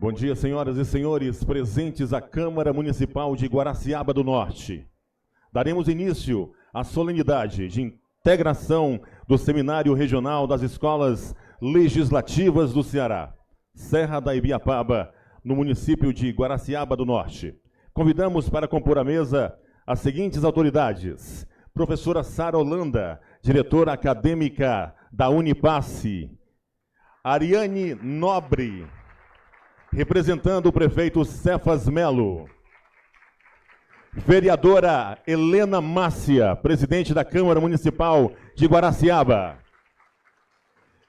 Bom dia, senhoras e senhores, presentes à Câmara Municipal de Guaraciaba do Norte. Daremos início à solenidade de integração do Seminário Regional das Escolas Legislativas do Ceará, Serra da Ibiapaba, no município de Guaraciaba do Norte. Convidamos para compor a mesa as seguintes autoridades: professora Sara Holanda, diretora acadêmica da Unipasse; Ariane Nobre, representando o prefeito Cefas Melo; vereadora Helena Márcia, presidente da Câmara Municipal de Guaraciaba;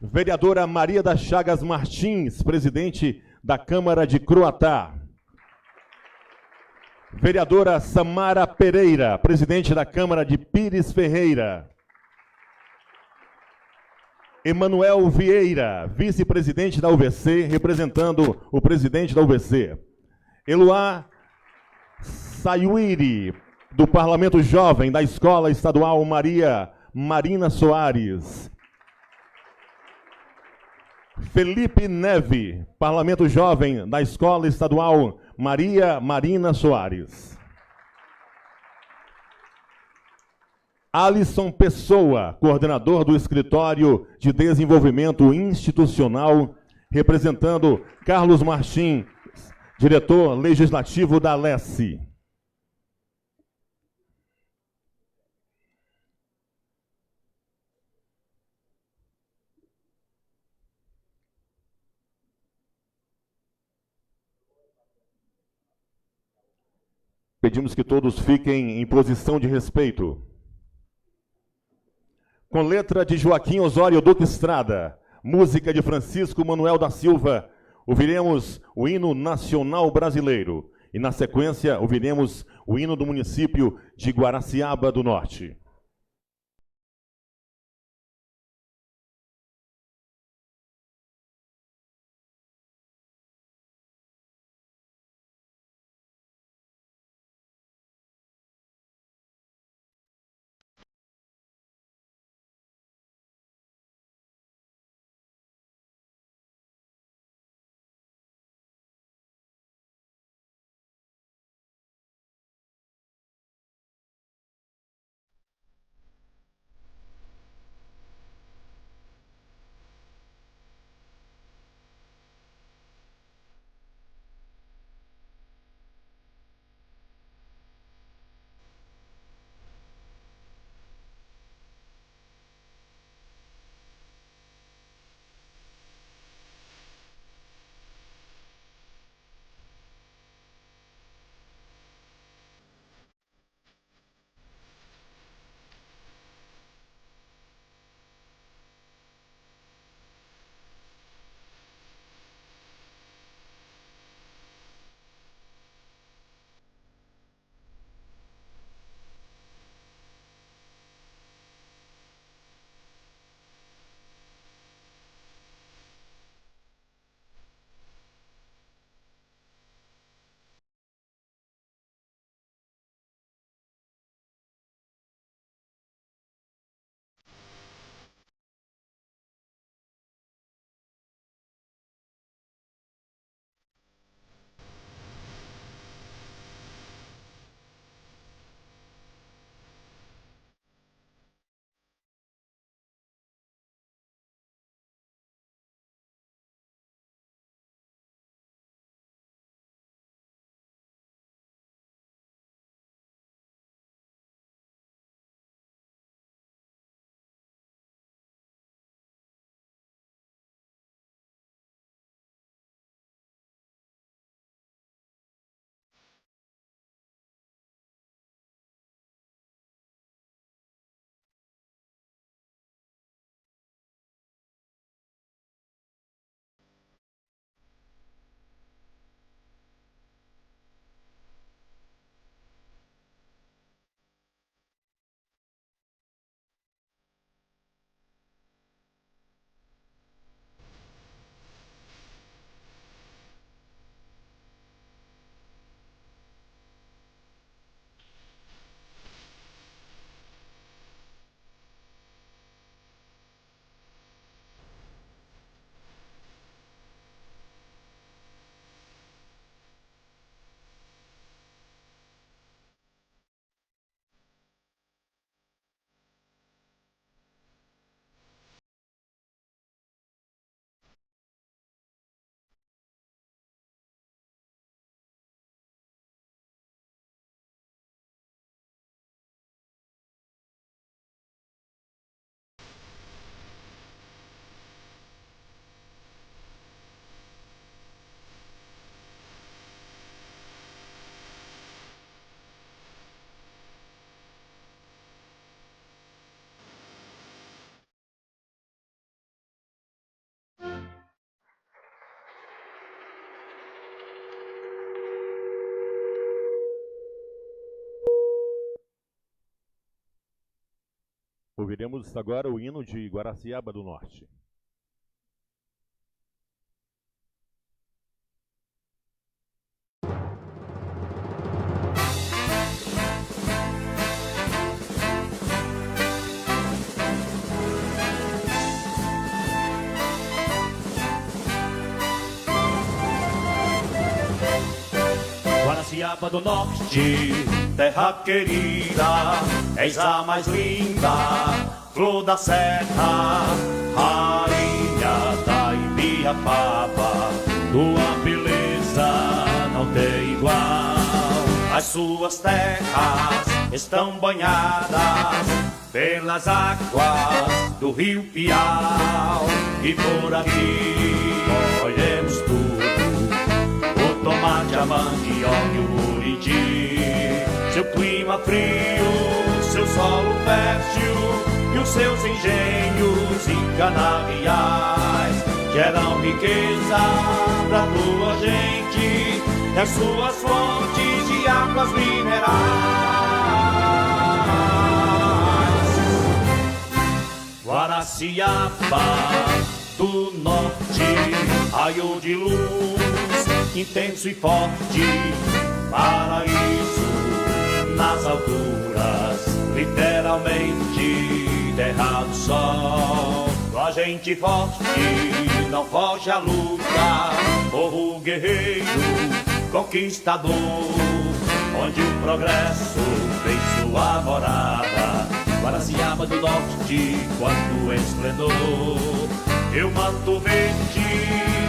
vereadora Maria das Chagas Martins, presidente da Câmara de Croatá; vereadora Samara Pereira, presidente da Câmara de Pires Ferreira; Emanuel Vieira, vice-presidente da UVC, representando o presidente da UVC; Eloá Sayuiri, do Parlamento Jovem da Escola Estadual Maria Marina Soares; Felipe Neve, Parlamento Jovem da Escola Estadual Maria Marina Soares; Alisson Pessoa, coordenador do Escritório de Desenvolvimento Institucional, representando Carlos Martins, diretor legislativo da Alesse. Pedimos que todos fiquem em posição de respeito. Com letra de Joaquim Osório Duque Estrada, música de Francisco Manuel da Silva, ouviremos o hino nacional brasileiro e, na sequência, ouviremos o hino do município de Guaraciaba do Norte. Ouviremos agora o hino de Guaraciaba do Norte. Guaraciaba do Norte, terra querida, és a mais linda, flor da serra, rainha da Ibiapaba, tua beleza não tem igual. As suas terras estão banhadas pelas águas do rio Piau, e por aqui colhemos tudo: o tomate, a mandioca e o buriti. Seu clima frio, seu solo fértil e os seus engenhos e canaviais geram riqueza pra tua gente e as suas fontes de águas minerais. Guaraciaba do Norte, raio de luz intenso e forte, paraíso nas alturas, literalmente terra do sol. A gente forte não foge à luta, povo guerreiro, conquistador, onde o progresso fez sua morada. Guaraciaba do Norte, quanto esplendor. E o manto verde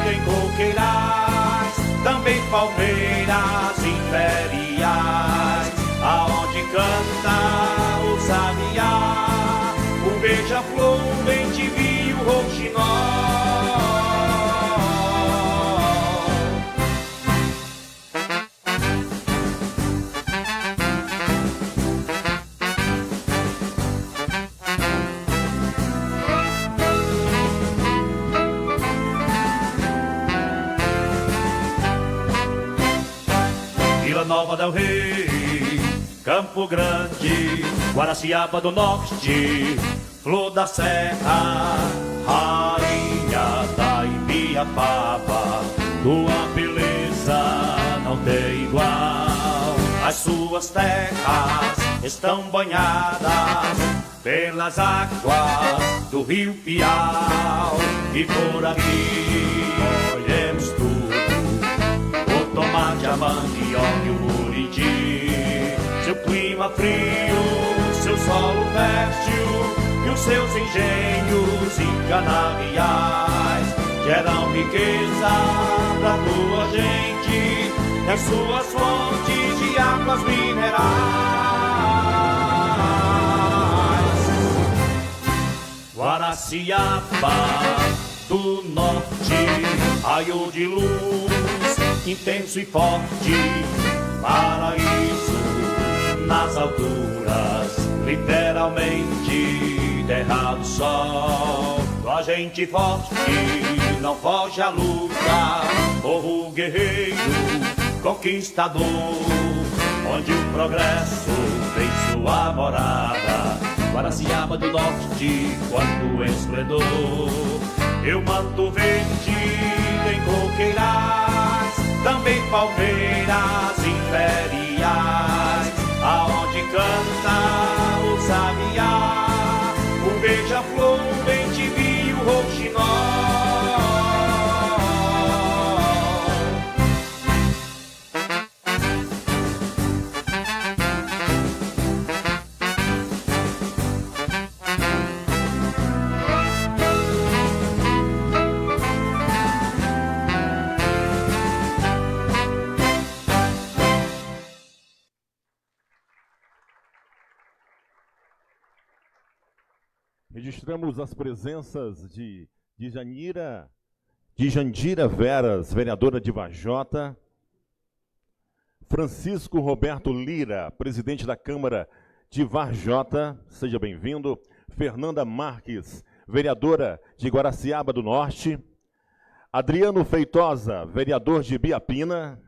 tem coqueirais, também palmeiras imperiais, aonde canta o sabiá, o beija-flor, bem te vi o rouxinol. Vila Nova del Rei, Campo Grande, Guaraciaba do Norte, flor da serra, rainha da Ibiapaba, tua beleza não tem igual. As suas terras estão banhadas pelas águas do rio Piau, e por aqui colhemos tudo: o tomate, a mandioca e o buriti. Seu clima frio, seu solo fértil e os seus engenhos e canaviais geram riqueza pra tua gente e as suas fontes de águas minerais. Guaraciaba do Norte, raio de luz intenso e forte, paraíso nas alturas, literalmente terra do sol. A gente forte não foge à luta, povo guerreiro, conquistador, onde o progresso fez sua morada. Guaraciaba do Norte, quanto esplendor. E o manto verde tem coqueirais, também palmeiras imperiais, aonde canta o sabiá, o beija-flor, bem te vi o rouxinol. Registramos as presenças de Jandira Veras, vereadora de Vajota, Francisco Roberto Lira, presidente da Câmara de Varjota, seja bem-vindo, Fernanda Marques, vereadora de Guaraciaba do Norte, Adriano Feitosa, vereador de Ibiapina,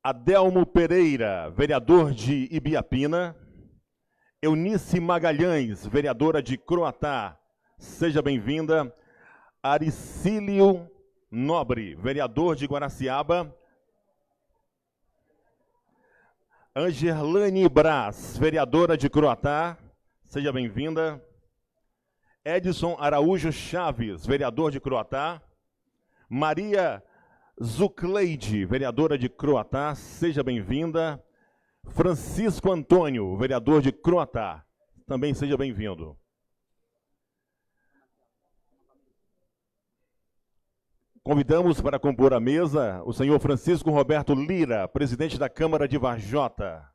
Adelmo Pereira, vereador de Ibiapina, Eunice Magalhães, vereadora de Croatá, seja bem-vinda. Aricílio Nobre, vereador de Guaraciaba. Angerlane Brás, vereadora de Croatá, seja bem-vinda. Edson Araújo Chaves, vereador de Croatá. Maria Zucleide, vereadora de Croatá, seja bem-vinda. Francisco Antônio, vereador de Croatá, também seja bem-vindo. Convidamos para compor a mesa o senhor Francisco Roberto Lira, presidente da Câmara de Varjota.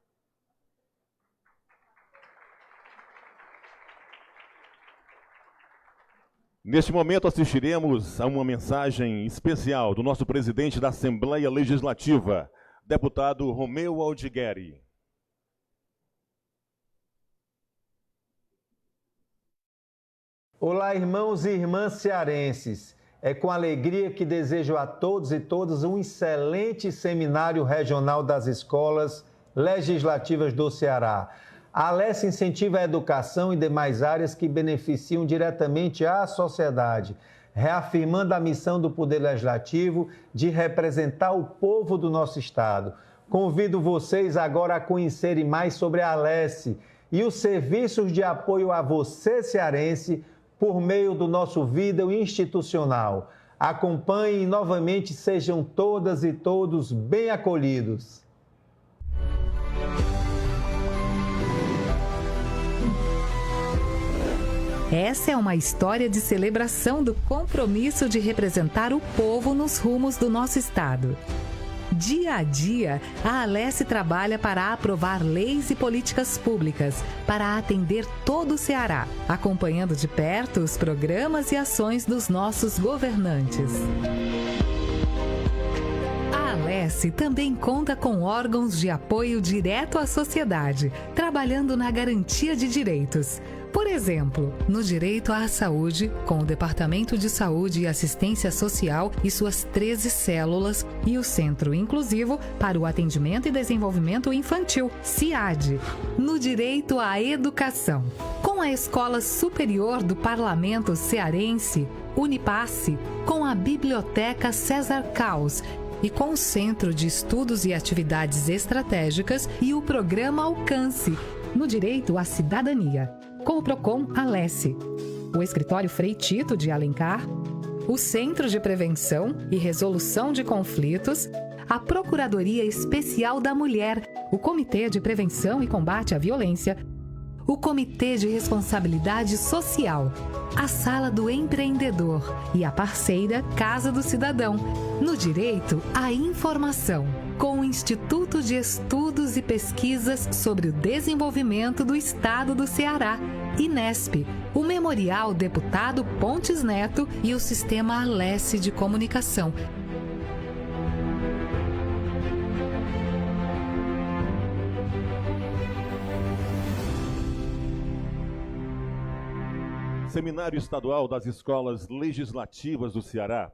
Neste momento assistiremos a uma mensagem especial do nosso presidente da Assembleia Legislativa, deputado Romeu Aldigueri. Olá, irmãos e irmãs cearenses. É com alegria que desejo a todos e todas um excelente seminário regional das escolas legislativas do Ceará. A Alesse incentiva a educação em demais áreas que beneficiam diretamente à sociedade, reafirmando a missão do Poder Legislativo de representar o povo do nosso Estado. Convido vocês agora a conhecerem mais sobre a Alesse e os serviços de apoio a você, cearense, por meio do nosso vídeo institucional. Acompanhem e novamente sejam todas e todos bem acolhidos. Essa é uma história de celebração do compromisso de representar o povo nos rumos do nosso Estado. Dia a dia, a Alesse trabalha para aprovar leis e políticas públicas para atender todo o Ceará, acompanhando de perto os programas e ações dos nossos governantes. A Alesse também conta com órgãos de apoio direto à sociedade, trabalhando na garantia de direitos. Por exemplo, no direito à saúde, com o Departamento de Saúde e Assistência Social e suas 13 células, e o Centro Inclusivo para o Atendimento e Desenvolvimento Infantil, CIAD. No direito à educação, com a Escola Superior do Parlamento Cearense, Unipasse, com a Biblioteca César Caus e com o Centro de Estudos e Atividades Estratégicas e o Programa Alcance. No direito à cidadania, com o Procon Alesse, o Escritório Frei Tito de Alencar, o Centro de Prevenção e Resolução de Conflitos, a Procuradoria Especial da Mulher, o Comitê de Prevenção e Combate à Violência, o Comitê de Responsabilidade Social, a Sala do Empreendedor e a parceira Casa do Cidadão, no direito à informação, com o Instituto de Estudos e Pesquisas sobre o Desenvolvimento do Estado do Ceará, INESP, o Memorial Deputado Pontes Neto e o Sistema Alesse de Comunicação. Seminário Estadual das Escolas Legislativas do Ceará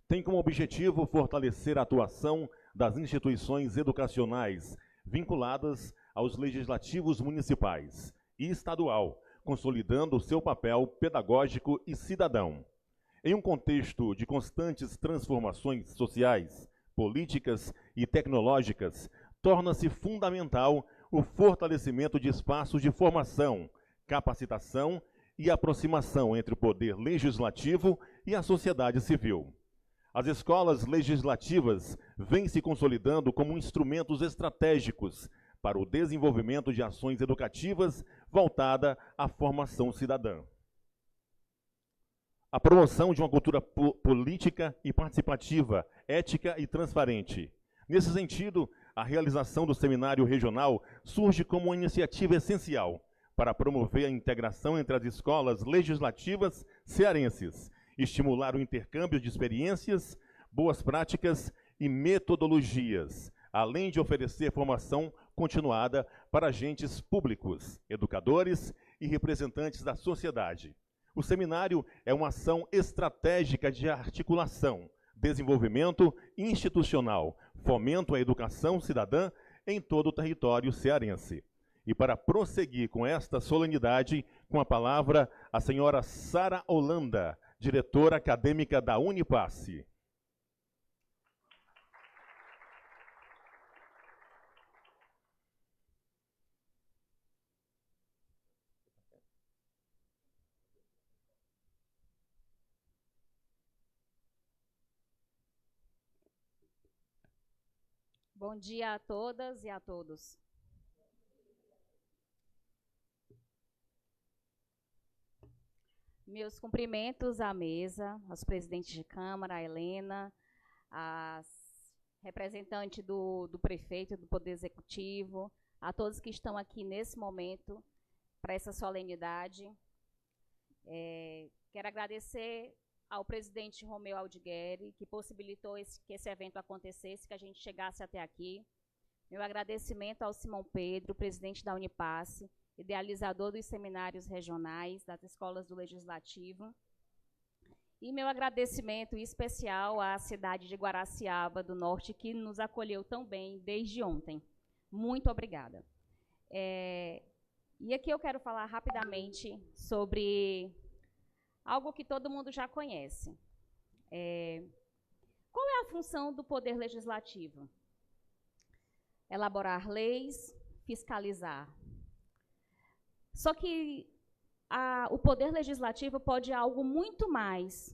tem como objetivo fortalecer a atuação das instituições educacionais vinculadas aos legislativos municipais e estadual, consolidando seu papel pedagógico e cidadão. Em um contexto de constantes transformações sociais, políticas e tecnológicas, torna-se fundamental o fortalecimento de espaços de formação, capacitação e aproximação entre o poder legislativo e a sociedade civil. As escolas legislativas vêm se consolidando como instrumentos estratégicos para o desenvolvimento de ações educativas voltada à formação cidadã. A promoção de uma cultura política e participativa, ética e transparente. Nesse sentido, a realização do seminário regional surge como uma iniciativa essencial para promover a integração entre as escolas legislativas cearenses, estimular o intercâmbio de experiências, boas práticas e metodologias, além de oferecer formação continuada para agentes públicos, educadores e representantes da sociedade. O seminário é uma ação estratégica de articulação, desenvolvimento institucional, fomento à educação cidadã em todo o território cearense. E para prosseguir com esta solenidade, com a palavra, a senhora Sara Holanda, diretora acadêmica da Unipasse. Bom dia a todas e a todos. Meus cumprimentos à mesa, aos presidentes de Câmara, a Helena, às representantes do prefeito, do Poder Executivo, a todos que estão aqui nesse momento para essa solenidade. Quero agradecer ao presidente Romeu Aldigueri, que possibilitou que esse evento acontecesse, que a gente chegasse até aqui. Meu agradecimento ao Simão Pedro, presidente da Unipasse, idealizador dos seminários regionais, das escolas do Legislativo. E meu agradecimento especial à cidade de Guaraciaba do Norte, que nos acolheu tão bem desde ontem. Muito obrigada. E aqui eu quero falar rapidamente sobre algo que todo mundo já conhece. Qual é a função do Poder Legislativo? Elaborar leis, fiscalizar. Só que o Poder Legislativo pode algo muito mais,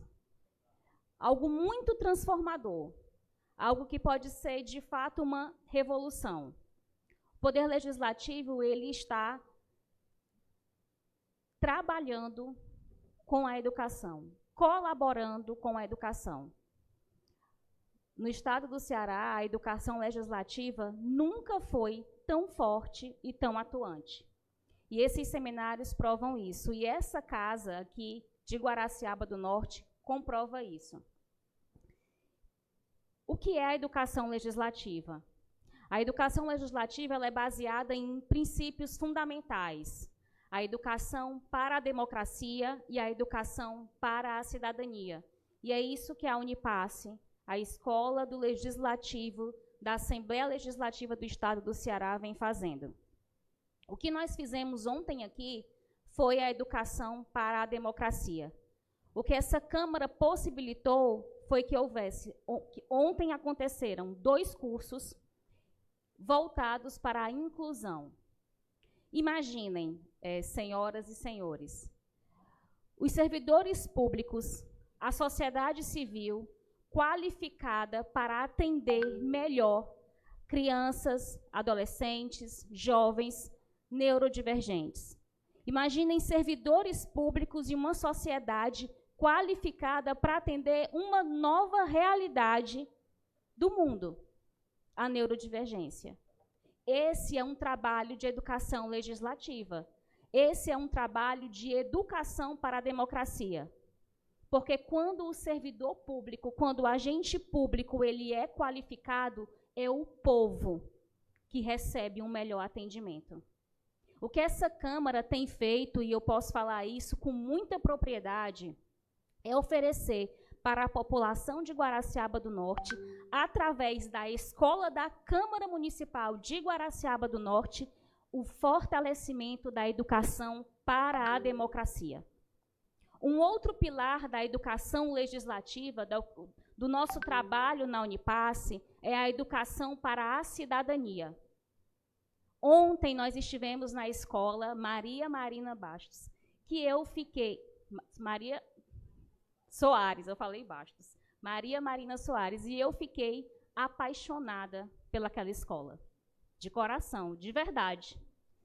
algo muito transformador, algo que pode ser, de fato, uma revolução. O Poder Legislativo, ele está trabalhando com a educação, colaborando com a educação. No estado do Ceará, a educação legislativa nunca foi tão forte e tão atuante. E esses seminários provam isso. E essa casa aqui, de Guaraciaba do Norte, comprova isso. O que é a educação legislativa? A educação legislativa ela é baseada em princípios fundamentais. A educação para a democracia e a educação para a cidadania. E é isso que a Unipasse, a Escola do Legislativo da Assembleia Legislativa do Estado do Ceará, vem fazendo. O que nós fizemos ontem aqui foi a educação para a democracia. O que essa Câmara possibilitou foi que ontem aconteceram 2 cursos voltados para a inclusão. Imaginem, senhoras e senhores, os servidores públicos, a sociedade civil qualificada para atender melhor crianças, adolescentes, jovens, neurodivergentes. Imaginem servidores públicos de uma sociedade qualificada para atender uma nova realidade do mundo, a neurodivergência. Esse é um trabalho de educação legislativa. Esse é um trabalho de educação para a democracia. Porque quando o servidor público, quando o agente público ele é qualificado, é o povo que recebe um melhor atendimento. O que essa Câmara tem feito, e eu posso falar isso com muita propriedade, é oferecer para a população de Guaraciaba do Norte, através da Escola da Câmara Municipal de Guaraciaba do Norte, o fortalecimento da educação para a democracia. Um outro pilar da educação legislativa, do nosso trabalho na Unipasse, é a educação para a cidadania. Ontem nós estivemos na escola Maria Marina Bastos, que eu fiquei... Maria Soares, eu falei Bastos. Maria Marina Soares, e eu fiquei apaixonada pelaquela escola. De coração, de verdade.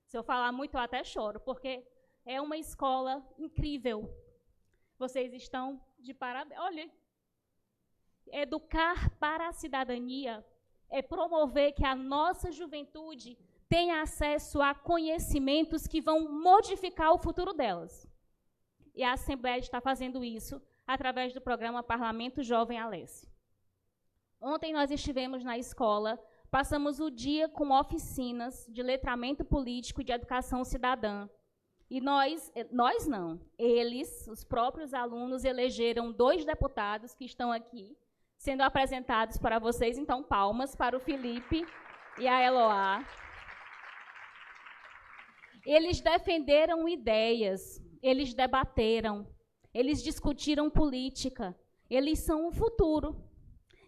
Se eu falar muito, eu até choro, porque é uma escola incrível. Vocês estão de parabéns. Olha, educar para a cidadania é promover que a nossa juventude tenha acesso a conhecimentos que vão modificar o futuro delas. E a Assembleia está fazendo isso através do programa Parlamento Jovem Alesse. Ontem nós estivemos na escola, passamos o dia com oficinas de letramento político e de educação cidadã. E eles, os próprios alunos, elegeram 2 deputados que estão aqui, sendo apresentados para vocês. Então, palmas para o Felipe e a Eloá. Eles defenderam ideias, eles debateram, eles discutiram política, eles são o futuro.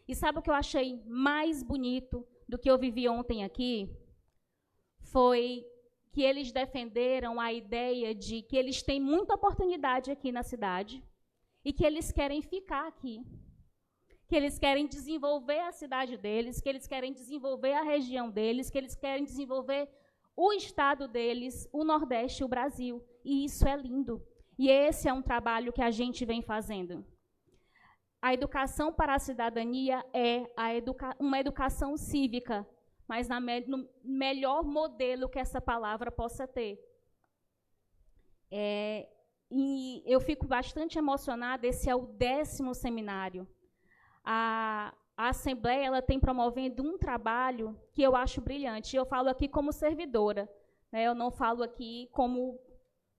E sabe o que eu achei mais bonito do que eu vivi ontem aqui? Foi que eles defenderam a ideia de que eles têm muita oportunidade aqui na cidade e que eles querem ficar aqui, que eles querem desenvolver a cidade deles, que eles querem desenvolver a região deles, que eles querem desenvolver o estado deles, o Nordeste, o Brasil. E isso é lindo. E esse é um trabalho que a gente vem fazendo. A educação para a cidadania é uma educação cívica, mas no melhor modelo que essa palavra possa ter. E eu fico bastante emocionada, esse é o 10º seminário. A Assembleia ela tem promovendo um trabalho que eu acho brilhante. Eu falo aqui como servidora, né? Eu não falo aqui como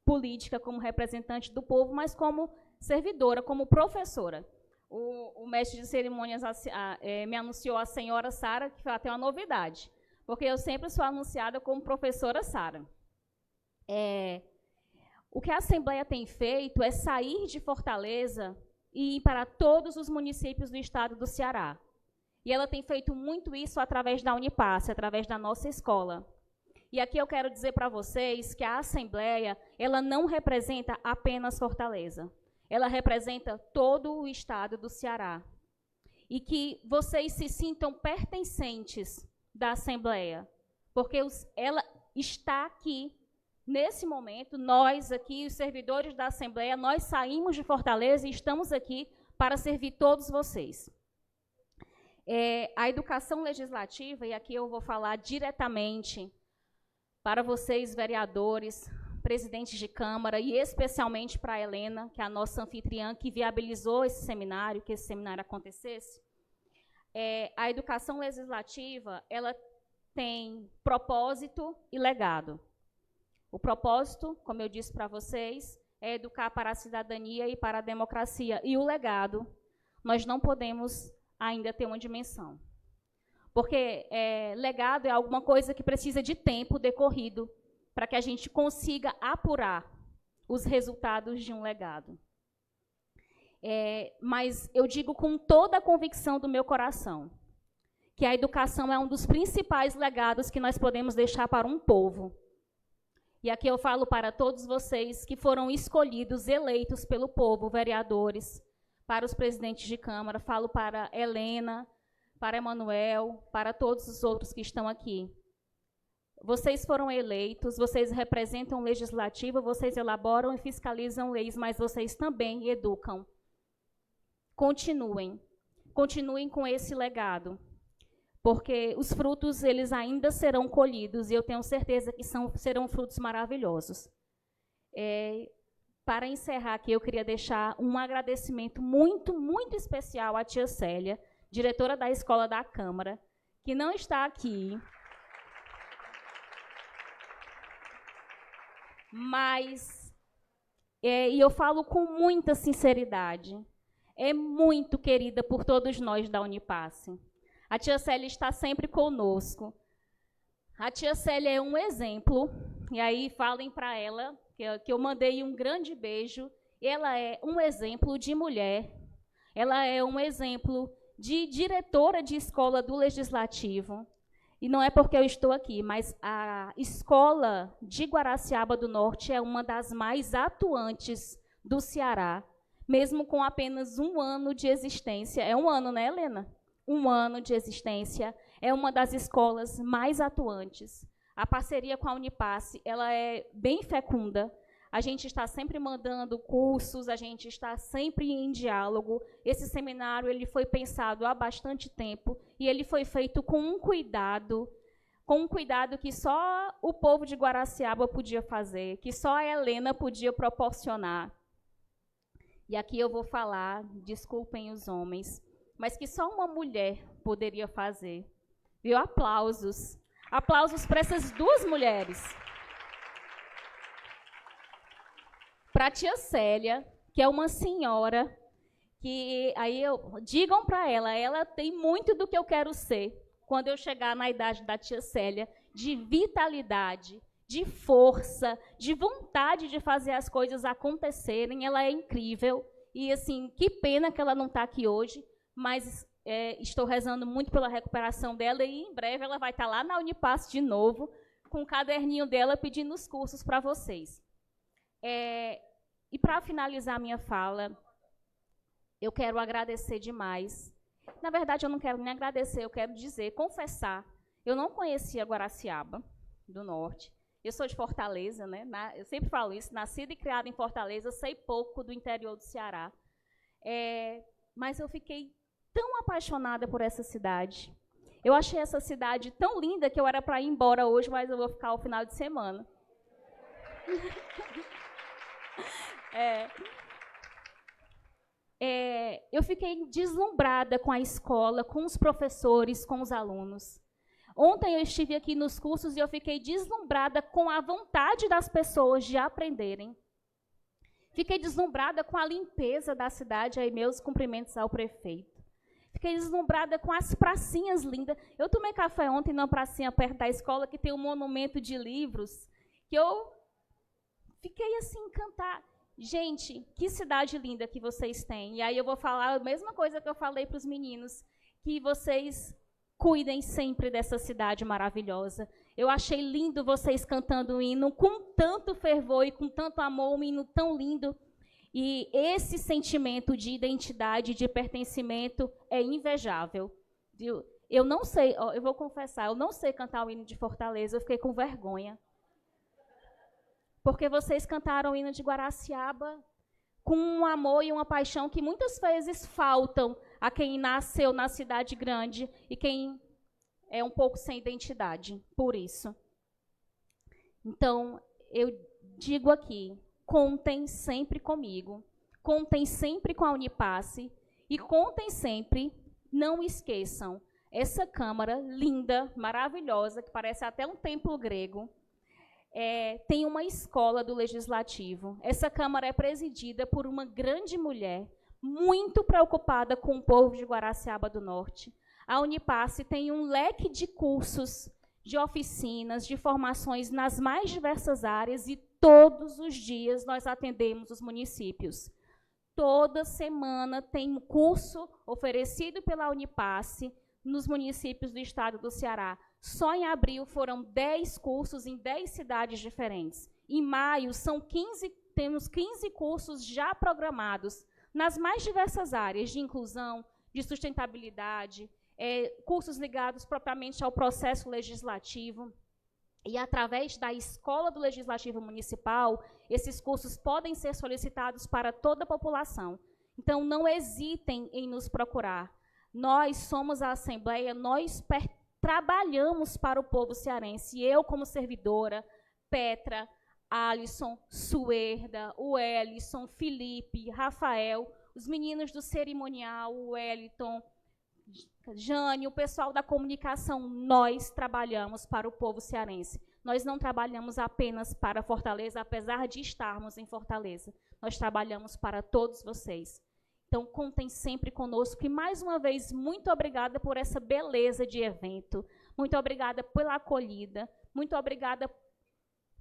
política, como representante do povo, mas como servidora, como professora. O mestre de cerimônias me anunciou a senhora Sara, que foi até uma novidade, porque eu sempre sou anunciada como professora Sara. O que a Assembleia tem feito é sair de Fortaleza e ir para todos os municípios do estado do Ceará. E ela tem feito muito isso através da Unipasse, através da nossa escola. E aqui eu quero dizer para vocês que a Assembleia ela não representa apenas Fortaleza. Ela representa todo o estado do Ceará. E que vocês se sintam pertencentes da Assembleia, porque ela está aqui, nesse momento, nós aqui, os servidores da Assembleia, nós saímos de Fortaleza e estamos aqui para servir todos vocês. A educação legislativa, e aqui eu vou falar diretamente para vocês, vereadores, presidentes de Câmara, e especialmente para a Helena, que é a nossa anfitriã, que viabilizou esse seminário, que esse seminário acontecesse. A educação legislativa, ela tem propósito e legado. O propósito, como eu disse para vocês, é educar para a cidadania e para a democracia. E o legado, nós não podemos ainda ter uma dimensão. Porque legado é alguma coisa que precisa de tempo decorrido para que a gente consiga apurar os resultados de um legado. Mas eu digo com toda a convicção do meu coração que a educação é um dos principais legados que nós podemos deixar para um povo. E aqui eu falo para todos vocês que foram escolhidos, eleitos pelo povo, vereadores, para os presidentes de Câmara, falo para Helena, para Emanuel, para todos os outros que estão aqui. Vocês foram eleitos, vocês representam o legislativo, vocês elaboram e fiscalizam leis, mas vocês também educam. Continuem com esse legado, porque os frutos eles ainda serão colhidos e eu tenho certeza que serão frutos maravilhosos. Para encerrar aqui, eu queria deixar um agradecimento muito, muito especial à tia Célia, diretora da Escola da Câmara, que não está aqui, mas, e eu falo com muita sinceridade, é muito querida por todos nós da Unipasse. A tia Célia está sempre conosco. A tia Célia é um exemplo, e aí falem para ela que eu mandei um grande beijo. Ela é um exemplo de mulher, ela é um exemplo de diretora de escola do Legislativo. E não é porque eu estou aqui, mas a escola de Guaraciaba do Norte é uma das mais atuantes do Ceará, mesmo com apenas 1 ano de existência. É 1 ano, né, Helena? 1 ano de existência. É uma das escolas mais atuantes. A parceria com a Unipasse, ela é bem fecunda. A gente está sempre mandando cursos, a gente está sempre em diálogo. Esse seminário ele foi pensado há bastante tempo e ele foi feito com um cuidado que só o povo de Guaraciaba podia fazer, que só a Helena podia proporcionar. E aqui eu vou falar, desculpem os homens, mas que só uma mulher poderia fazer. Viu? Aplausos. Aplausos para essas 2 mulheres. Para a tia Célia, que é uma senhora, que aí digam para ela tem muito do que eu quero ser, quando eu chegar na idade da tia Célia, de vitalidade, de força, de vontade de fazer as coisas acontecerem. Ela é incrível. E, assim, que pena que ela não está aqui hoje, mas estou rezando muito pela recuperação dela e, em breve, ela vai estar lá na Unipass de novo, com o caderninho dela pedindo os cursos para vocês. E, para finalizar a minha fala, eu quero agradecer demais. Na verdade, eu não quero nem agradecer, eu quero dizer, confessar. Eu não conhecia Guaraciaba do Norte. Eu sou de Fortaleza, né? Eu sempre falo isso, nascida e criada em Fortaleza, eu sei pouco do interior do Ceará. Mas eu fiquei tão apaixonada por essa cidade. Eu achei essa cidade tão linda que eu era para ir embora hoje, mas eu vou ficar ao final de semana. Eu fiquei deslumbrada com a escola, com os professores, com os alunos. Ontem eu estive aqui nos cursos e eu fiquei deslumbrada com a vontade das pessoas de aprenderem. Fiquei deslumbrada com a limpeza da cidade, aí meus cumprimentos ao prefeito. Fiquei deslumbrada com as pracinhas lindas. Eu tomei café ontem numa pracinha perto da escola que tem um monumento de livros, que eu fiquei assim encantada. Gente, que cidade linda que vocês têm. E aí eu vou falar a mesma coisa que eu falei para os meninos, que vocês cuidem sempre dessa cidade maravilhosa. Eu achei lindo vocês cantando o hino com tanto fervor e com tanto amor, um hino tão lindo. E esse sentimento de identidade, de pertencimento é invejável. Eu não sei, eu vou confessar, eu não sei cantar o hino de Fortaleza, eu fiquei com vergonha. Porque vocês cantaram o hino de Guaraciaba com um amor e uma paixão que muitas vezes faltam a quem nasceu na cidade grande e quem é um pouco sem identidade, por isso. Então, eu digo aqui, contem sempre comigo, contem sempre com a Unipass e contem sempre, não esqueçam, essa Câmara linda, maravilhosa, que parece até um templo grego, tem uma escola do Legislativo. Essa Câmara é presidida por uma grande mulher, muito preocupada com o povo de Guaraciaba do Norte. A Unipass tem um leque de cursos, de oficinas, de formações nas mais diversas áreas e todos os dias nós atendemos os municípios. Toda semana tem um curso oferecido pela Unipass nos municípios do estado do Ceará. Só em abril foram 10 cursos em 10 cidades diferentes. Em maio, temos 15 cursos já programados nas mais diversas áreas de inclusão, de sustentabilidade, cursos ligados propriamente ao processo legislativo. E, através da Escola do Legislativo Municipal, esses cursos podem ser solicitados para toda a população. Então, não hesitem em nos procurar. Nós somos a Assembleia, nós trabalhamos para o povo cearense. Eu, como servidora, Petra, Alisson, Suerda, o Ellison, Felipe, Rafael, os meninos do cerimonial, o Wellington, Jane, o pessoal da comunicação, nós trabalhamos para o povo cearense. Nós não trabalhamos apenas para Fortaleza, apesar de estarmos em Fortaleza. Nós trabalhamos para todos vocês. Então, contem sempre conosco. E, mais uma vez, muito obrigada por essa beleza de evento. Muito obrigada pela acolhida. Muito obrigada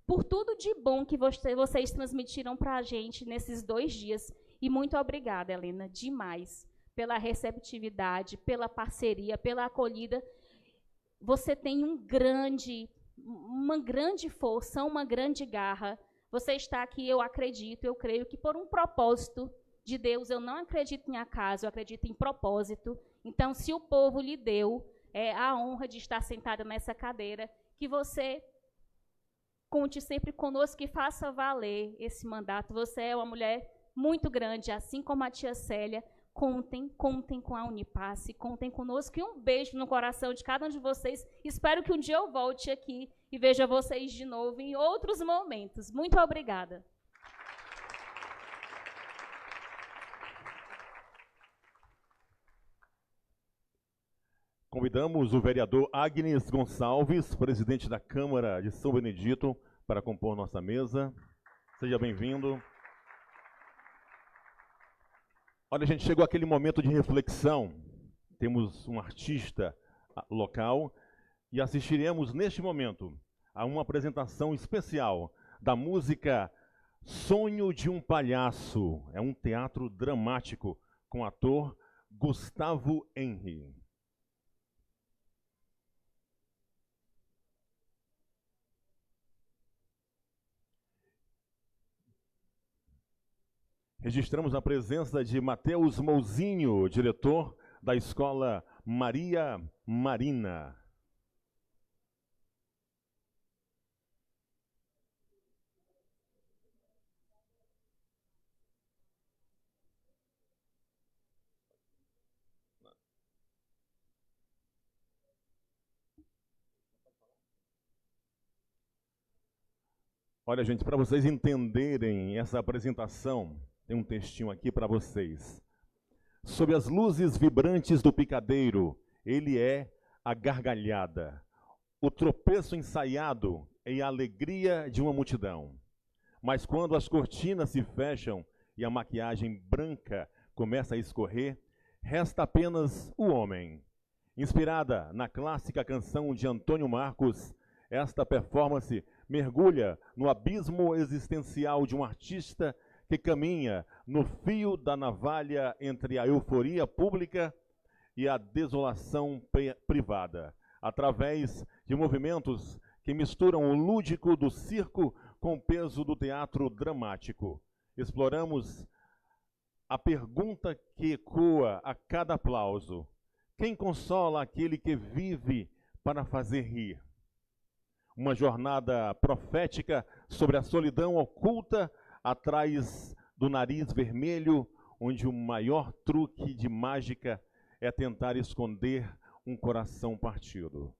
por tudo de bom que vocês transmitiram para a gente nesses 2 dias. E muito obrigada, Helena, demais, pela receptividade, pela parceria, pela acolhida. Você tem uma grande força, uma grande garra. Você está aqui, eu acredito, eu creio que por um propósito de Deus. Eu não acredito em acaso, eu acredito em propósito. Então, se o povo lhe deu a honra de estar sentada nessa cadeira, que você conte sempre conosco e faça valer esse mandato. Você é uma mulher muito grande, assim como a tia Célia. Contem com a Unipass, contem conosco. E um beijo no coração de cada um de vocês. Espero que um dia eu volte aqui e veja vocês de novo em outros momentos. Muito obrigada. Convidamos o vereador Agnes Gonçalves, presidente da Câmara de São Benedito, para compor nossa mesa. Seja bem-vindo. Olha, gente, chegou aquele momento de reflexão. Temos um artista local e assistiremos, neste momento, a uma apresentação especial da música Sonho de um Palhaço. É um teatro dramático com o ator Gustavo Henry. Registramos a presença de Matheus Mouzinho, diretor da Escola Maria Marina. Olha, gente, para vocês entenderem essa apresentação, tem um textinho aqui para vocês. Sob as luzes vibrantes do picadeiro, ele é a gargalhada, o tropeço ensaiado e a alegria de uma multidão. Mas quando as cortinas se fecham e a maquiagem branca começa a escorrer, resta apenas o homem. Inspirada na clássica canção de Antônio Marcos, esta performance mergulha no abismo existencial de um artista que caminha no fio da navalha entre a euforia pública e a desolação privada, através de movimentos que misturam o lúdico do circo com o peso do teatro dramático. Exploramos a pergunta que ecoa a cada aplauso: quem consola aquele que vive para fazer rir? Uma jornada profética sobre a solidão oculta atrás do nariz vermelho, onde o maior truque de mágica é tentar esconder um coração partido.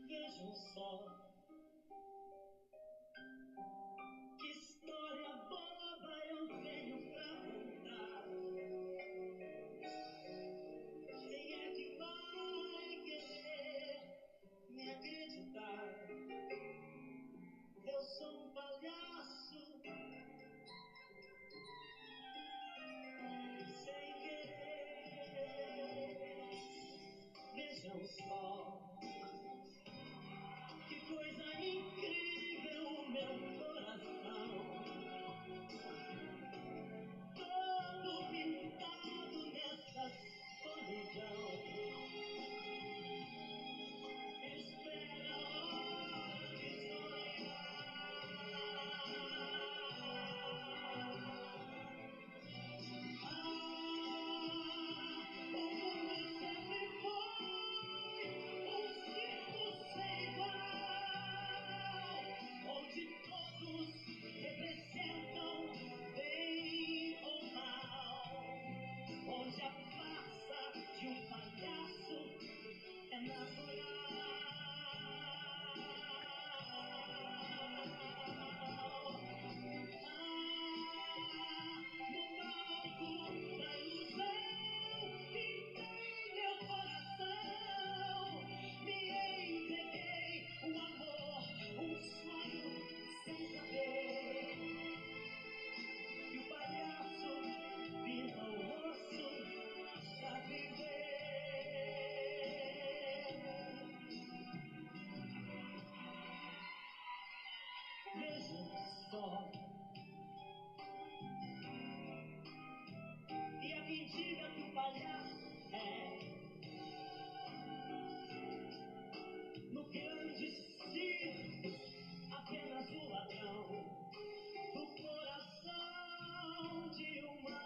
Vejam só, que história boba eu tenho pra contar. Quem é que vai querer me acreditar? Eu sou um palhaço sem querer. Vejam só, que coisa incrível o meu coração, todo pintado nessa solidão. Espera a hora de sonhar. O mundo sempre foi um circo sem igual, onde todos representam bem ou mal, onde a farsa de um palhaço é natural. No palco da ilusão, pintei meu coração, me entreguei um amor, um sonho, sem saber que o palhaço pinta o rosto pra viver. Vejam só, e a quem diga que o palhaço é no grande circo apenas o ladrão do coração de uma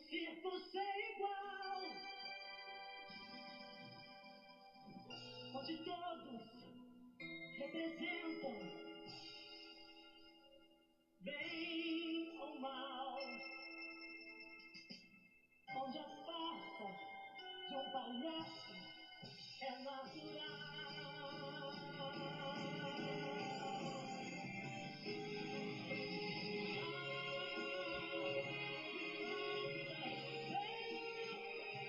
circo ser igual, onde todos representam bem ou mal, onde a farsa de um palhaço é natural.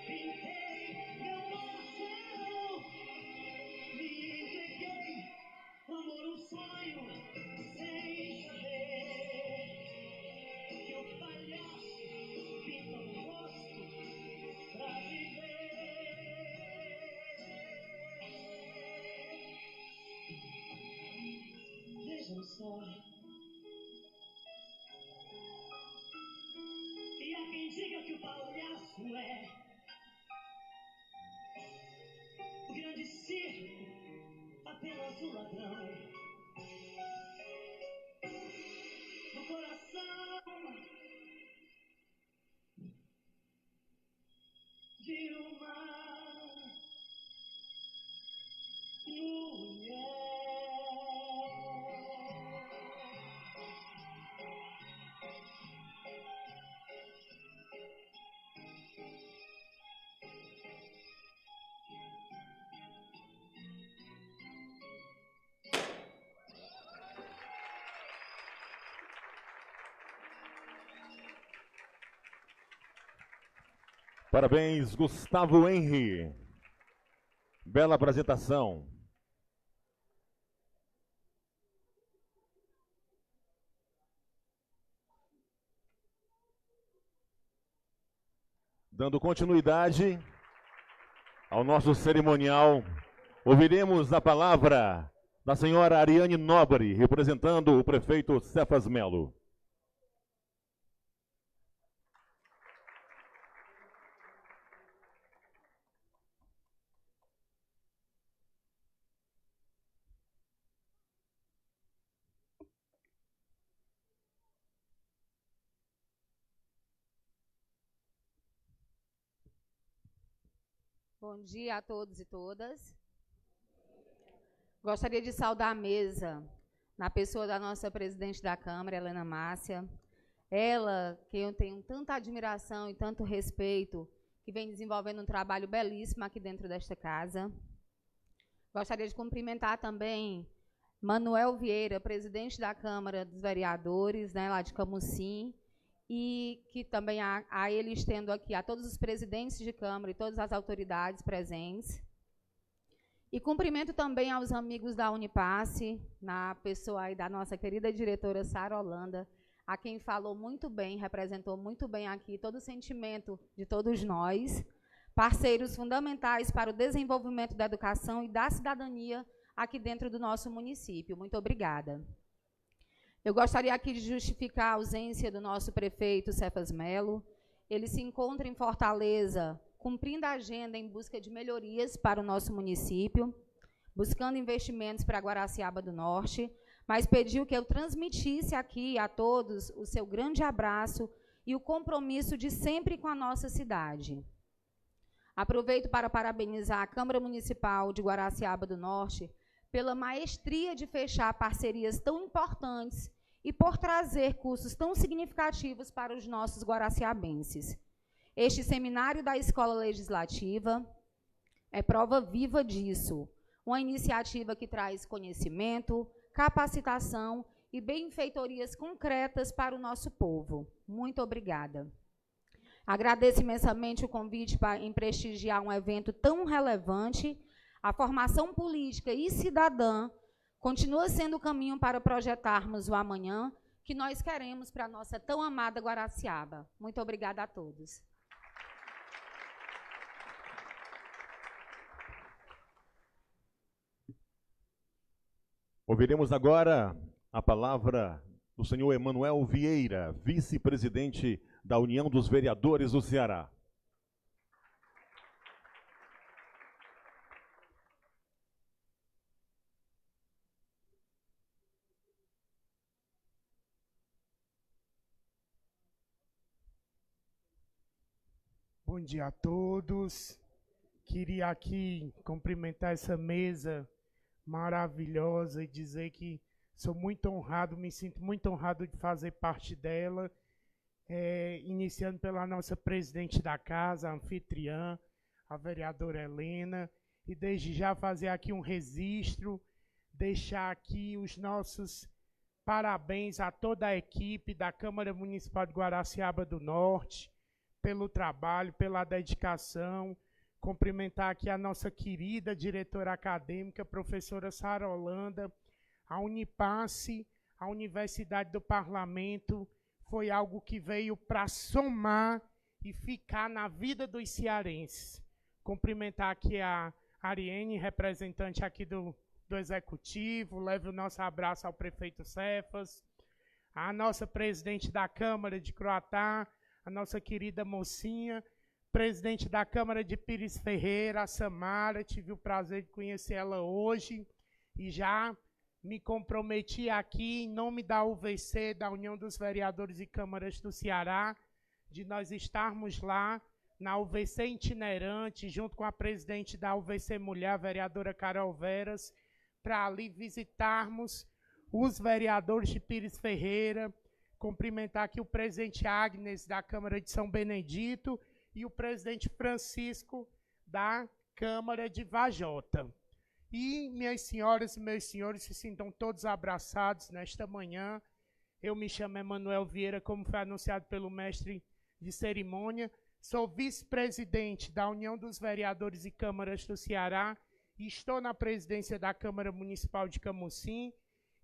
Pintei meu marcelo, me entreguei, amor, um sonho, sem saber que o palhaço pinta o rosto pra viver. Vejam só, e há quem diga que o palhaço é o grande circo, apenas o ladrão do coração de uma mulher. Parabéns, Gustavo Henry. Bela apresentação. Dando continuidade ao nosso cerimonial, ouviremos a palavra da senhora Ariane Nobre, representando o prefeito Cefas Melo. Bom dia a todos e todas. Gostaria de saudar a mesa, na pessoa da nossa presidente da Câmara, Helena Márcia. Ela, que eu tenho tanta admiração e tanto respeito, que vem desenvolvendo um trabalho belíssimo aqui dentro desta casa. Gostaria de cumprimentar também Manuel Vieira, presidente da Câmara dos Vereadores, né, lá de Camusim, e que também a ele estendo aqui a todos os presidentes de Câmara e todas as autoridades presentes. E cumprimento também aos amigos da Unipasse, na pessoa aí da nossa querida diretora Sara Holanda, a quem falou muito bem, representou muito bem aqui todo o sentimento de todos nós, parceiros fundamentais para o desenvolvimento da educação e da cidadania aqui dentro do nosso município. Muito obrigada. Eu gostaria aqui de justificar a ausência do nosso prefeito Cefas Melo. Ele se encontra em Fortaleza, cumprindo a agenda em busca de melhorias para o nosso município, buscando investimentos para Guaraciaba do Norte, mas pediu que eu transmitisse aqui a todos o seu grande abraço e o compromisso de sempre com a nossa cidade. Aproveito para parabenizar a Câmara Municipal de Guaraciaba do Norte pela maestria de fechar parcerias tão importantes e por trazer cursos tão significativos para os nossos guaraciabenses. Este seminário da Escola Legislativa é prova viva disso, uma iniciativa que traz conhecimento, capacitação e benfeitorias concretas para o nosso povo. Muito obrigada. Agradeço imensamente o convite em prestigiar um evento tão relevante. A formação política e cidadã continua sendo o caminho para projetarmos o amanhã que nós queremos para a nossa tão amada Guaraciaba. Muito obrigada a todos. Ouviremos agora a palavra do senhor Emanuel Vieira, vice-presidente da União dos Vereadores do Ceará. Bom dia a todos. Queria aqui cumprimentar essa mesa maravilhosa e dizer que sou muito honrado, me sinto muito honrado de fazer parte dela, iniciando pela nossa presidente da casa, a anfitriã, a vereadora Helena, e desde já fazer aqui um registro, deixar aqui os nossos parabéns a toda a equipe da Câmara Municipal de Guaraciaba do Norte, pelo trabalho, pela dedicação, cumprimentar aqui a nossa querida diretora acadêmica, professora Sara Holanda, a Unipasse, a Universidade do Parlamento, foi algo que veio para somar e ficar na vida dos cearenses. Cumprimentar aqui a Ariene, representante aqui do Executivo, leve o nosso abraço ao prefeito Cefas, a nossa presidente da Câmara de Croatá, a nossa querida mocinha, presidente da Câmara de Pires Ferreira, a Samara, tive o prazer de conhecer ela hoje e já me comprometi aqui, em nome da UVC, da União dos Vereadores e Câmaras do Ceará, de nós estarmos lá na UVC itinerante, junto com a presidente da UVC Mulher, a vereadora Carol Veras, para ali visitarmos os vereadores de Pires Ferreira, cumprimentar aqui o presidente Agnes, da Câmara de São Benedito, e o presidente Francisco, da Câmara de Vajota. E, minhas senhoras e meus senhores, se sintam todos abraçados nesta manhã. Eu me chamo Emanuel Vieira, como foi anunciado pelo mestre de cerimônia. Sou vice-presidente da União dos Vereadores e Câmaras do Ceará, e estou na presidência da Câmara Municipal de Camusim,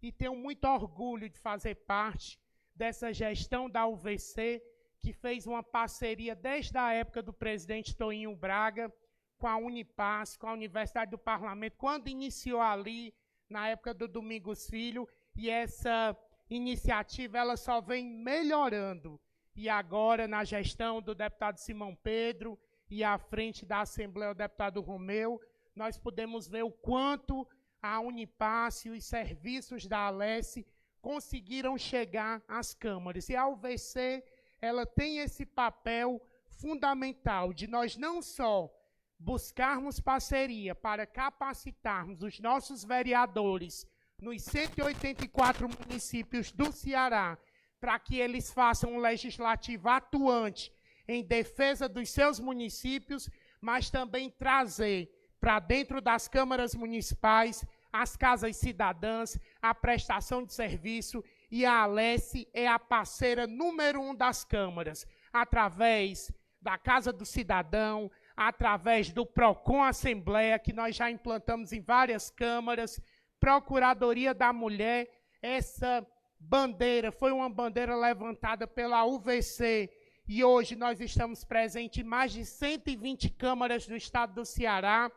e tenho muito orgulho de fazer parte dessa gestão da UVC, que fez uma parceria desde a época do presidente Toinho Braga, com a Unipasse, com a Universidade do Parlamento, quando iniciou ali, na época do Domingos Filho, e essa iniciativa ela só vem melhorando. E agora, na gestão do deputado Simão Pedro e à frente da Assembleia, o deputado Romeu, nós podemos ver o quanto a Unipasse e os serviços da Alesse conseguiram chegar às câmaras. E a UVC, ela tem esse papel fundamental de nós não só buscarmos parceria para capacitarmos os nossos vereadores nos 184 municípios do Ceará, para que eles façam um legislativo atuante em defesa dos seus municípios, mas também trazer para dentro das câmaras municipais as casas cidadãs, a prestação de serviço, e a Alesse é a parceira número 1 das câmaras, através da Casa do Cidadão, através do PROCON Assembleia, que nós já implantamos em várias câmaras, Procuradoria da Mulher. Essa bandeira foi uma bandeira levantada pela UVC, e hoje nós estamos presentes em mais de 120 câmaras do estado do Ceará,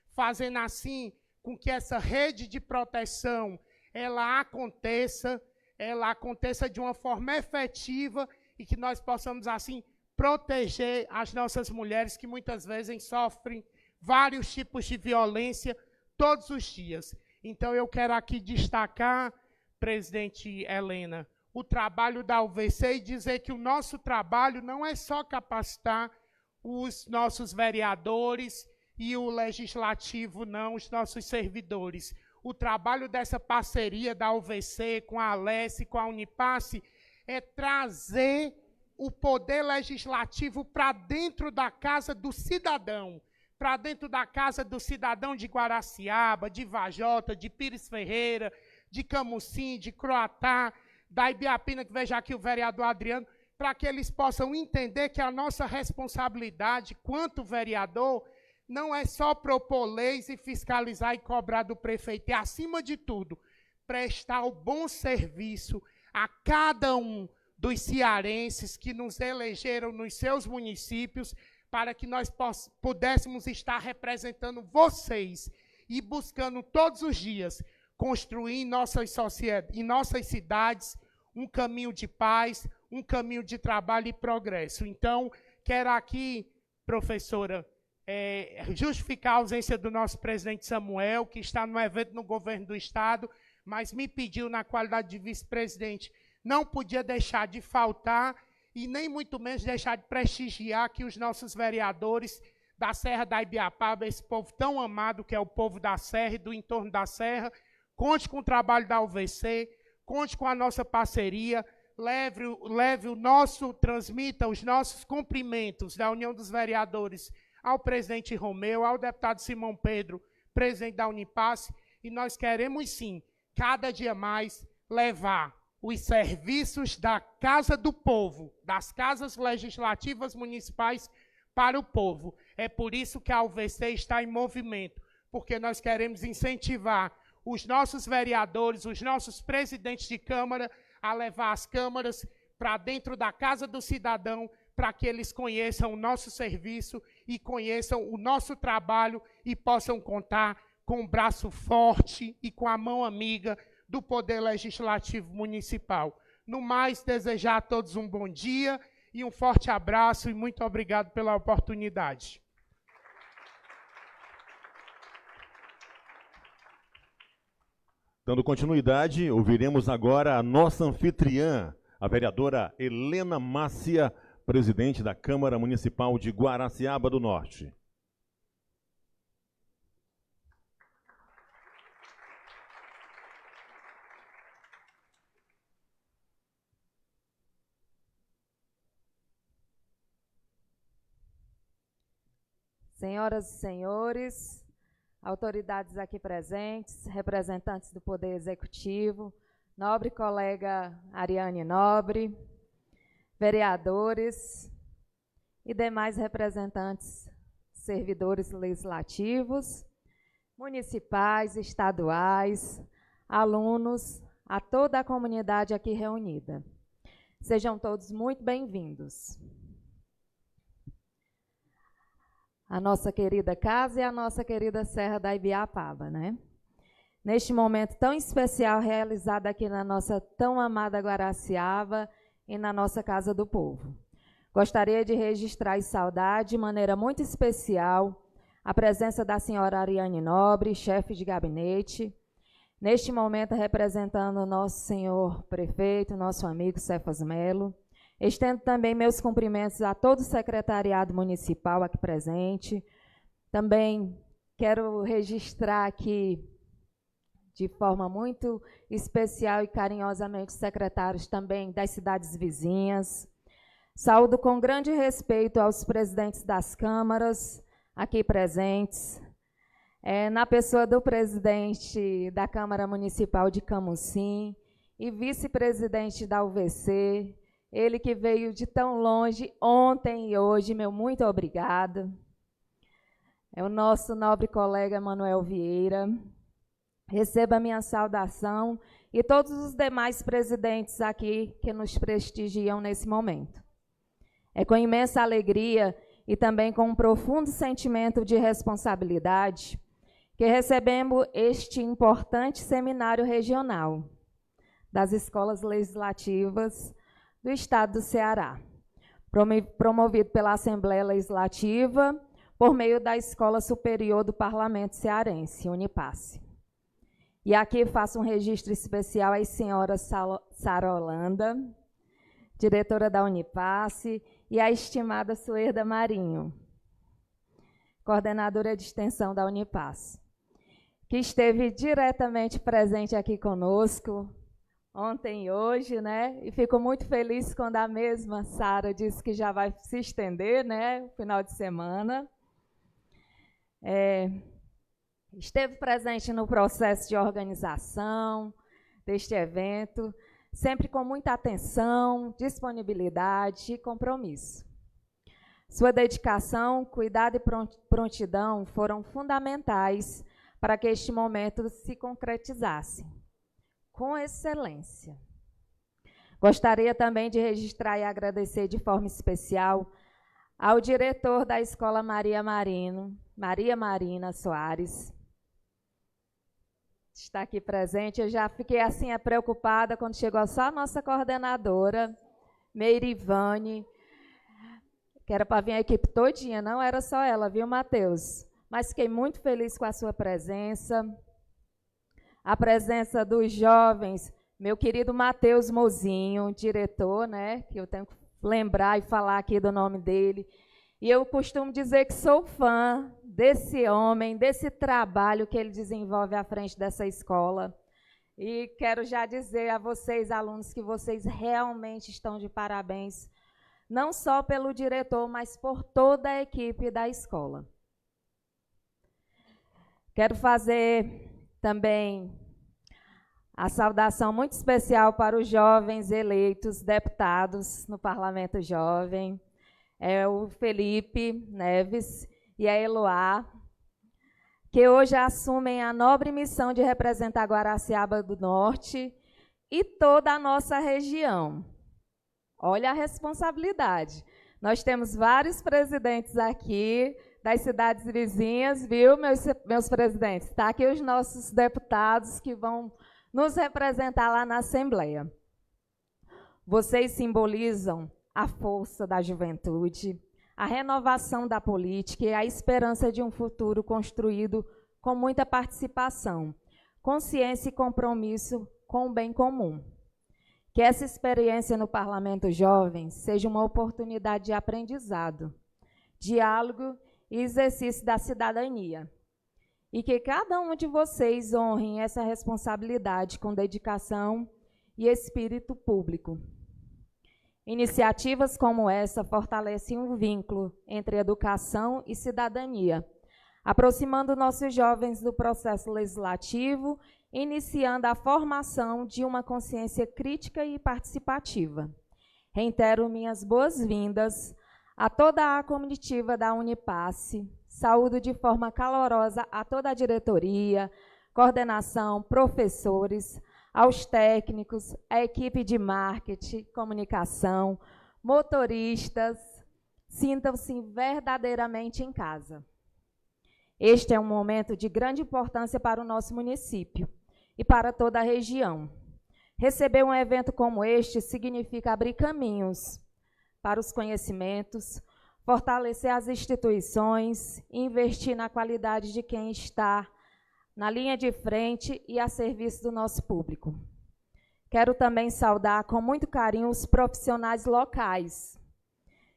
fazendo assim com que essa rede de proteção ela aconteça de uma forma efetiva e que nós possamos, assim, proteger as nossas mulheres que muitas vezes sofrem vários tipos de violência todos os dias. Então, eu quero aqui destacar, presidente Helena, o trabalho da UVC e dizer que o nosso trabalho não é só capacitar os nossos vereadores e o legislativo, não, os nossos servidores. O trabalho dessa parceria da UVC com a Alesse, com a Unipasse, é trazer o poder legislativo para dentro da casa do cidadão, para dentro da casa do cidadão de Guaraciaba, de Vajota, de Pires Ferreira, de Camusim, de Croatá, da Ibiapina, que veja aqui o vereador Adriano, para que eles possam entender que a nossa responsabilidade, quanto vereador, não é só propor leis e fiscalizar e cobrar do prefeito, é, acima de tudo, prestar o bom serviço a cada um dos cearenses que nos elegeram nos seus municípios, para que nós pudéssemos estar representando vocês e buscando todos os dias construir em nossas cidades um caminho de paz, um caminho de trabalho e progresso. Então, quero aqui, professora, justificar a ausência do nosso presidente Samuel, que está no evento no governo do estado, mas me pediu, na qualidade de vice-presidente, não podia deixar de faltar, e nem muito menos deixar de prestigiar aqui os nossos vereadores da Serra da Ibiapaba, esse povo tão amado que é o povo da Serra e do entorno da Serra. Conte com o trabalho da UVC, conte com a nossa parceria, transmita os nossos cumprimentos da União dos Vereadores ao presidente Romeu, ao deputado Simão Pedro, presidente da Unipasse, e nós queremos sim, cada dia mais, levar os serviços da Casa do Povo, das casas legislativas municipais para o povo. É por isso que a UVC está em movimento, porque nós queremos incentivar os nossos vereadores, os nossos presidentes de Câmara, a levar as câmaras para dentro da casa do cidadão, para que eles conheçam o nosso serviço e conheçam o nosso trabalho e possam contar com um braço forte e com a mão amiga do Poder Legislativo Municipal. No mais, desejar a todos um bom dia e um forte abraço e muito obrigado pela oportunidade. Dando continuidade, ouviremos agora a nossa anfitriã, a vereadora Helena Mássia, presidente da Câmara Municipal de Guaraciaba do Norte. Senhoras e senhores, autoridades aqui presentes, representantes do Poder Executivo, nobre colega Ariane Nobre, vereadores e demais representantes, servidores legislativos, municipais, estaduais, alunos, a toda a comunidade aqui reunida. Sejam todos muito bem-vindos. A nossa querida casa e a nossa querida Serra da Ibiapaba, né? Neste momento tão especial realizado aqui na nossa tão amada Guaraciaba e na nossa Casa do Povo. Gostaria de registrar e saudar de maneira muito especial a presença da senhora Ariane Nobre, chefe de gabinete, neste momento representando o nosso senhor prefeito, nosso amigo Cefas Melo. Estendo também meus cumprimentos a todo o secretariado municipal aqui presente. Também quero registrar aqui, de forma muito especial e carinhosamente, os secretários também das cidades vizinhas. Saúdo com grande respeito aos presidentes das câmaras aqui presentes, na pessoa do presidente da Câmara Municipal de Camusim e vice-presidente da UVC, ele que veio de tão longe ontem e hoje, meu muito obrigado. É o nosso nobre colega Manuel Vieira. Receba a minha saudação e todos os demais presidentes aqui que nos prestigiam nesse momento. É com imensa alegria e também com um profundo sentimento de responsabilidade que recebemos este importante seminário regional das escolas legislativas do Estado do Ceará, promovido pela Assembleia Legislativa por meio da Escola Superior do Parlamento Cearense, Unipasse. E aqui faço um registro especial à senhora Sara Holanda, diretora da Unipasse, e à estimada Suerda Marinho, coordenadora de extensão da Unipasse, que esteve diretamente presente aqui conosco, ontem e hoje, né? E fico muito feliz quando a mesma Sara disse que já vai se estender, né? No final de semana. Esteve presente no processo de organização deste evento, sempre com muita atenção, disponibilidade e compromisso. Sua dedicação, cuidado e prontidão foram fundamentais para que este momento se concretizasse com excelência. Gostaria também de registrar e agradecer de forma especial ao diretor da Escola Maria Marina Soares. Está aqui presente. Eu já fiquei assim preocupada quando chegou só a nossa coordenadora, Meirivane, que era para vir a equipe todinha, não era só ela, viu, Matheus? Mas fiquei muito feliz com a sua presença. A presença dos jovens, meu querido Matheus Mozinho, diretor, né, que eu tenho que lembrar e falar aqui do nome dele. E eu costumo dizer que sou fã desse homem, desse trabalho que ele desenvolve à frente dessa escola. E quero já dizer a vocês, alunos, que vocês realmente estão de parabéns, não só pelo diretor, mas por toda a equipe da escola. Quero fazer também a saudação muito especial para os jovens eleitos deputados no Parlamento Jovem, o Felipe Neves e a Eloá, que hoje assumem a nobre missão de representar Guaraciaba do Norte e toda a nossa região. Olha a responsabilidade. Nós temos vários presidentes aqui das cidades vizinhas, viu, meus presidentes? Está aqui os nossos deputados que vão nos representar lá na Assembleia. Vocês simbolizam a força da juventude, a renovação da política e a esperança de um futuro construído com muita participação, consciência e compromisso com o bem comum. Que essa experiência no Parlamento Jovem seja uma oportunidade de aprendizado, diálogo e exercício da cidadania. E que cada um de vocês honrem essa responsabilidade com dedicação e espírito público. Iniciativas como essa fortalecem um vínculo entre educação e cidadania, aproximando nossos jovens do processo legislativo, iniciando a formação de uma consciência crítica e participativa. Reitero minhas boas-vindas a toda a comitiva da Unipasse, saúdo de forma calorosa a toda a diretoria, coordenação, professores, aos técnicos, à equipe de marketing, comunicação, motoristas, sintam-se verdadeiramente em casa. Este é um momento de grande importância para o nosso município e para toda a região. Receber um evento como este significa abrir caminhos para os conhecimentos, fortalecer as instituições, investir na qualidade de quem está na linha de frente e a serviço do nosso público. Quero também saudar com muito carinho os profissionais locais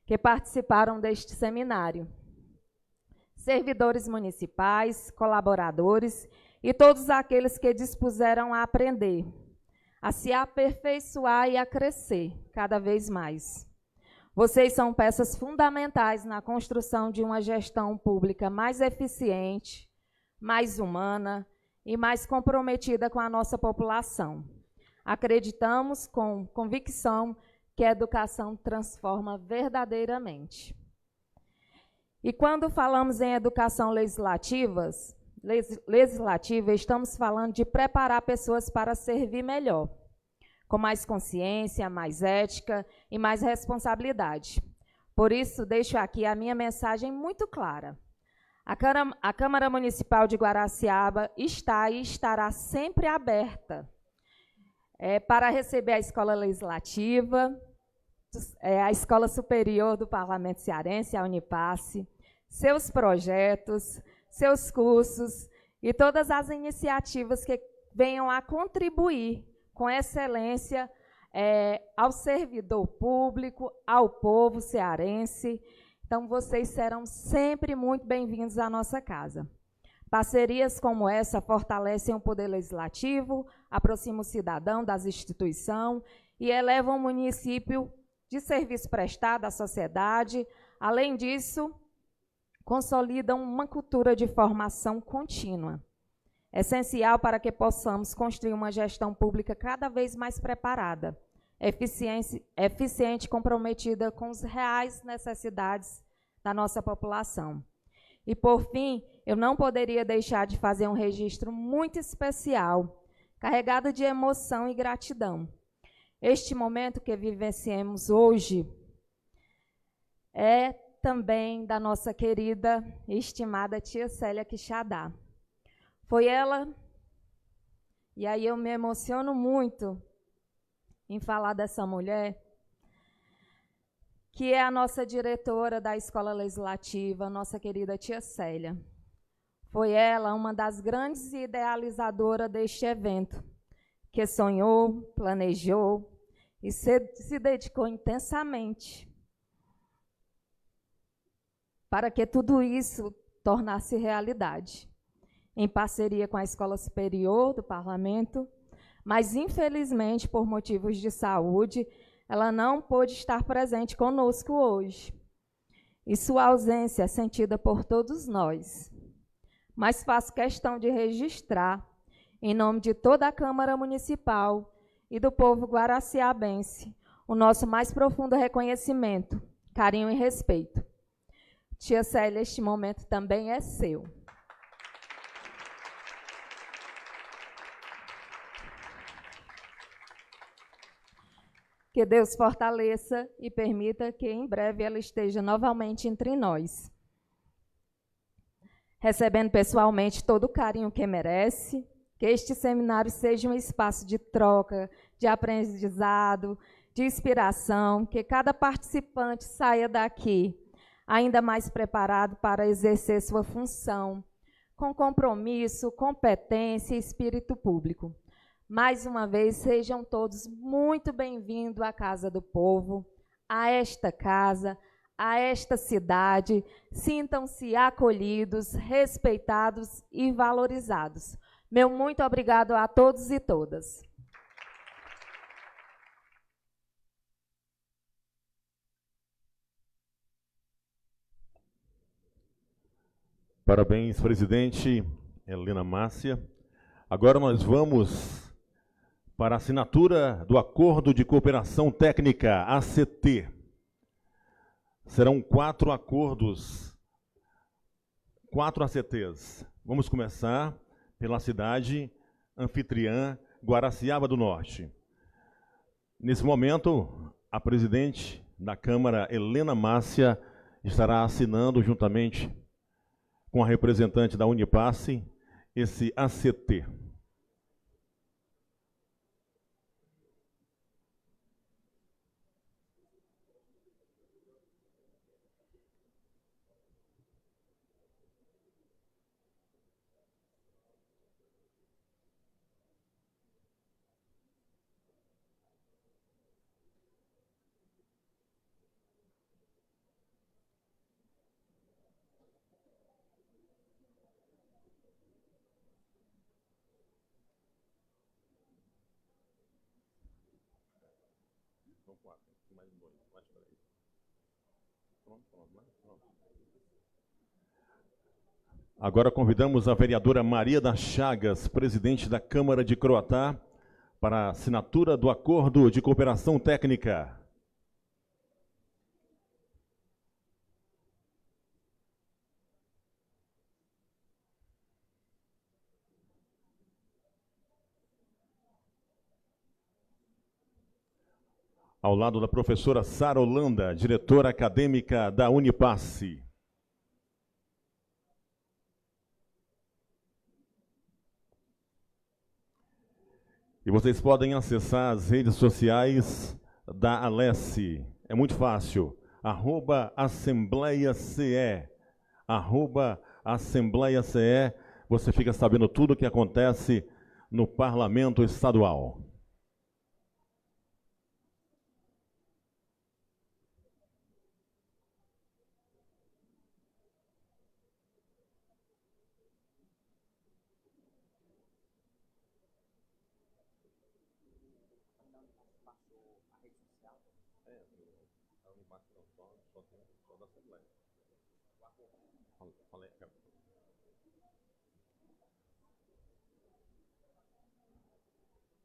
que participaram deste seminário, servidores municipais, colaboradores e todos aqueles que dispuseram a aprender, a se aperfeiçoar e a crescer cada vez mais. Vocês são peças fundamentais na construção de uma gestão pública mais eficiente, mais humana e mais comprometida com a nossa população. Acreditamos com convicção que a educação transforma verdadeiramente. E quando falamos em educação legislativa, estamos falando de preparar pessoas para servir melhor, com mais consciência, mais ética e mais responsabilidade. Por isso, deixo aqui a minha mensagem muito clara. A Câmara Municipal de Guaraciaba está e estará sempre aberta para receber a Escola Legislativa, a Escola Superior do Parlamento Cearense, a Unipasse, seus projetos, seus cursos e todas as iniciativas que venham a contribuir com excelência ao servidor público, ao povo cearense. Então, vocês serão sempre muito bem-vindos à nossa casa. Parcerias como essa fortalecem o poder legislativo, aproximam o cidadão das instituições e elevam o município de serviço prestado à sociedade. Além disso, consolidam uma cultura de formação contínua, essencial para que possamos construir uma gestão pública cada vez mais preparada, eficiente e comprometida com as reais necessidades da nossa população. E, por fim, eu não poderia deixar de fazer um registro muito especial, carregado de emoção e gratidão. Este momento que vivenciamos hoje é também da nossa querida e estimada tia Célia Quixadá. Foi ela, e aí eu me emociono muito em falar dessa mulher, que é a nossa diretora da Escola Legislativa, nossa querida tia Célia. Foi ela uma das grandes idealizadoras deste evento, que sonhou, planejou e se dedicou intensamente para que tudo isso tornasse realidade, em parceria com a Escola Superior do Parlamento, mas, infelizmente, por motivos de saúde, ela não pôde estar presente conosco hoje. E sua ausência é sentida por todos nós. Mas faço questão de registrar, em nome de toda a Câmara Municipal e do povo guaraciabense, o nosso mais profundo reconhecimento, carinho e respeito. Tia Célia, este momento também é seu. Que Deus fortaleça e permita que em breve ela esteja novamente entre nós, recebendo pessoalmente todo o carinho que merece, que este seminário seja um espaço de troca, de aprendizado, de inspiração, que cada participante saia daqui ainda mais preparado para exercer sua função, com compromisso, competência e espírito público. Mais uma vez, sejam todos muito bem-vindos à Casa do Povo, a esta casa, a esta cidade. Sintam-se acolhidos, respeitados e valorizados. Meu muito obrigado a todos e todas. Parabéns, presidente Helena Márcia. Agora nós vamos para a assinatura do Acordo de Cooperação Técnica, ACT. Serão 4 acordos, 4 ACTs. Vamos começar pela cidade anfitriã, Guaraciaba do Norte. Nesse momento, a presidente da Câmara, Helena Márcia, estará assinando juntamente com a representante da Unipasse esse ACT. Agora convidamos a vereadora Maria das Chagas, presidente da Câmara de Croatá, para a assinatura do Acordo de Cooperação Técnica. Ao lado da professora Sara Holanda, diretora acadêmica da Unipasse. E vocês podem acessar as redes sociais da Alesse. É muito fácil. @AssembleiaCE. @AssembleiaCE. Você fica sabendo tudo o que acontece no Parlamento Estadual.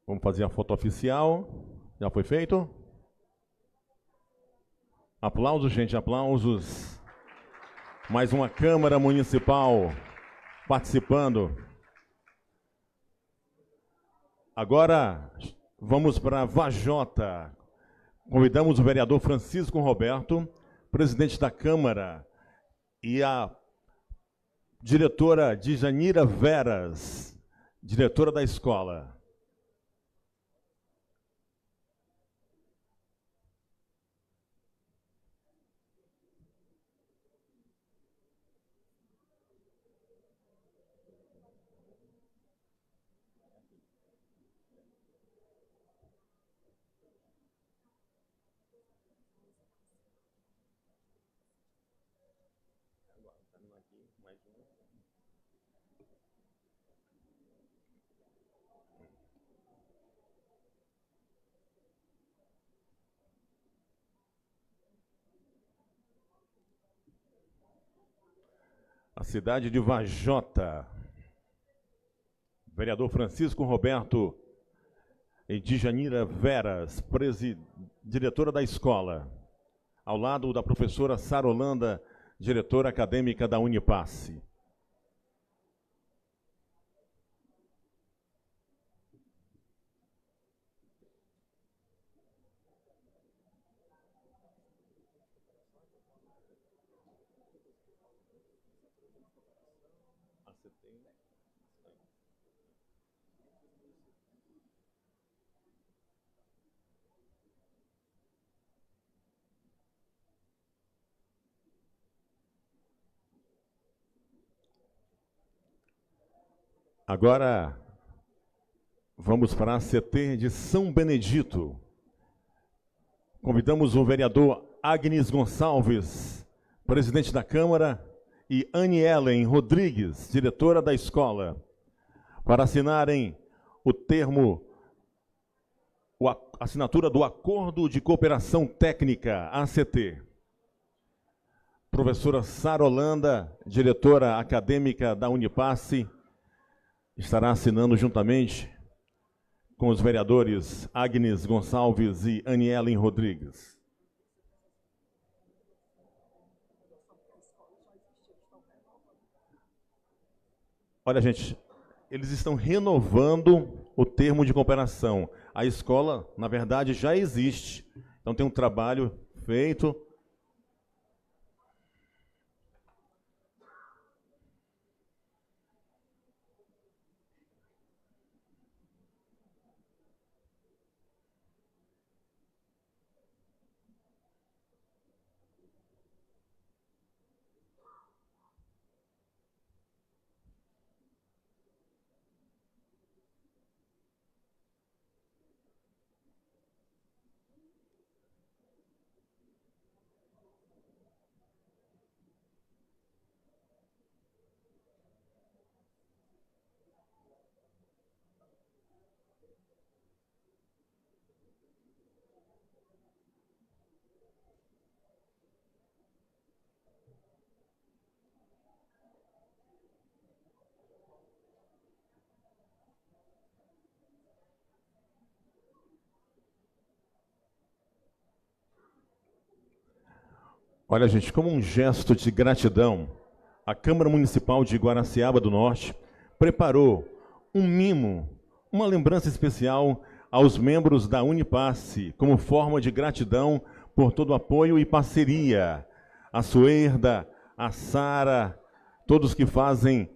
Vamos fazer a foto oficial. Já foi feito? Aplausos, gente, aplausos. Mais uma Câmara Municipal participando. Agora vamos para a Vajota. Convidamos o vereador Francisco Roberto, presidente da Câmara, e a diretora Djanira Veras, diretora da escola. A cidade de Vajota. Vereador Francisco Roberto e Djanira Veras, diretora da escola, ao lado da professora Sara Holanda, diretora acadêmica da Unipasse. Agora, vamos para a ACT de São Benedito. Convidamos o vereador Agnes Gonçalves, presidente da Câmara, e Anne Ellen Rodrigues, diretora da escola, para assinarem o termo, a assinatura do Acordo de Cooperação Técnica, ACT. Professora Sara Holanda, diretora acadêmica da Unipasse, estará assinando juntamente com os vereadores Agnes Gonçalves e Anne Ellen Rodrigues. Olha, gente, eles estão renovando o termo de cooperação. A escola, na verdade, já existe. Então tem um trabalho feito. Olha, gente, como um gesto de gratidão, a Câmara Municipal de Guaraciaba do Norte preparou um mimo, uma lembrança especial aos membros da Unipasse, como forma de gratidão por todo o apoio e parceria. A Suerda, a Sara, todos que fazem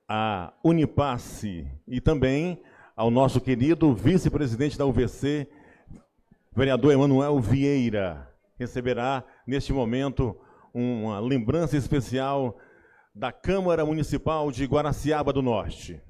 a Unipasse, e também ao nosso querido vice-presidente da UVC, vereador Emanuel Vieira, receberá neste momento uma lembrança especial da Câmara Municipal de Guaraciaba do Norte.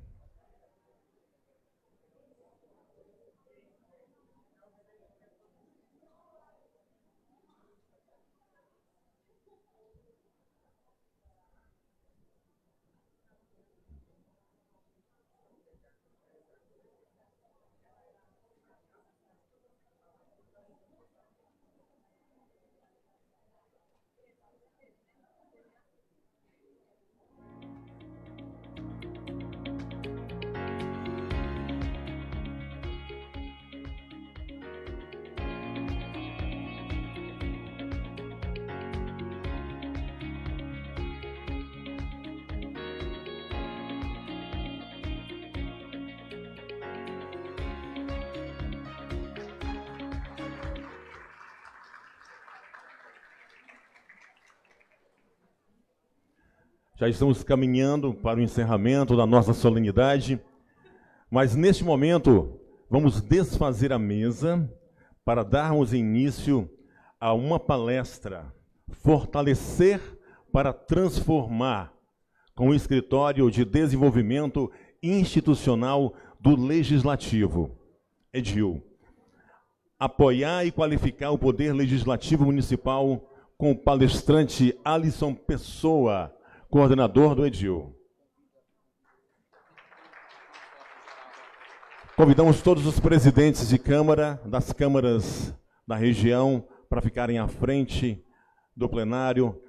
Já estamos caminhando para o encerramento da nossa solenidade, mas neste momento vamos desfazer a mesa para darmos início a uma palestra, Fortalecer para Transformar, com o Escritório de Desenvolvimento Institucional do Legislativo, EDIL. Apoiar e qualificar o Poder Legislativo Municipal, com o palestrante Alisson Pessoa, coordenador do Edil. Convidamos todos os presidentes de Câmara, das câmaras da região, para ficarem à frente do plenário,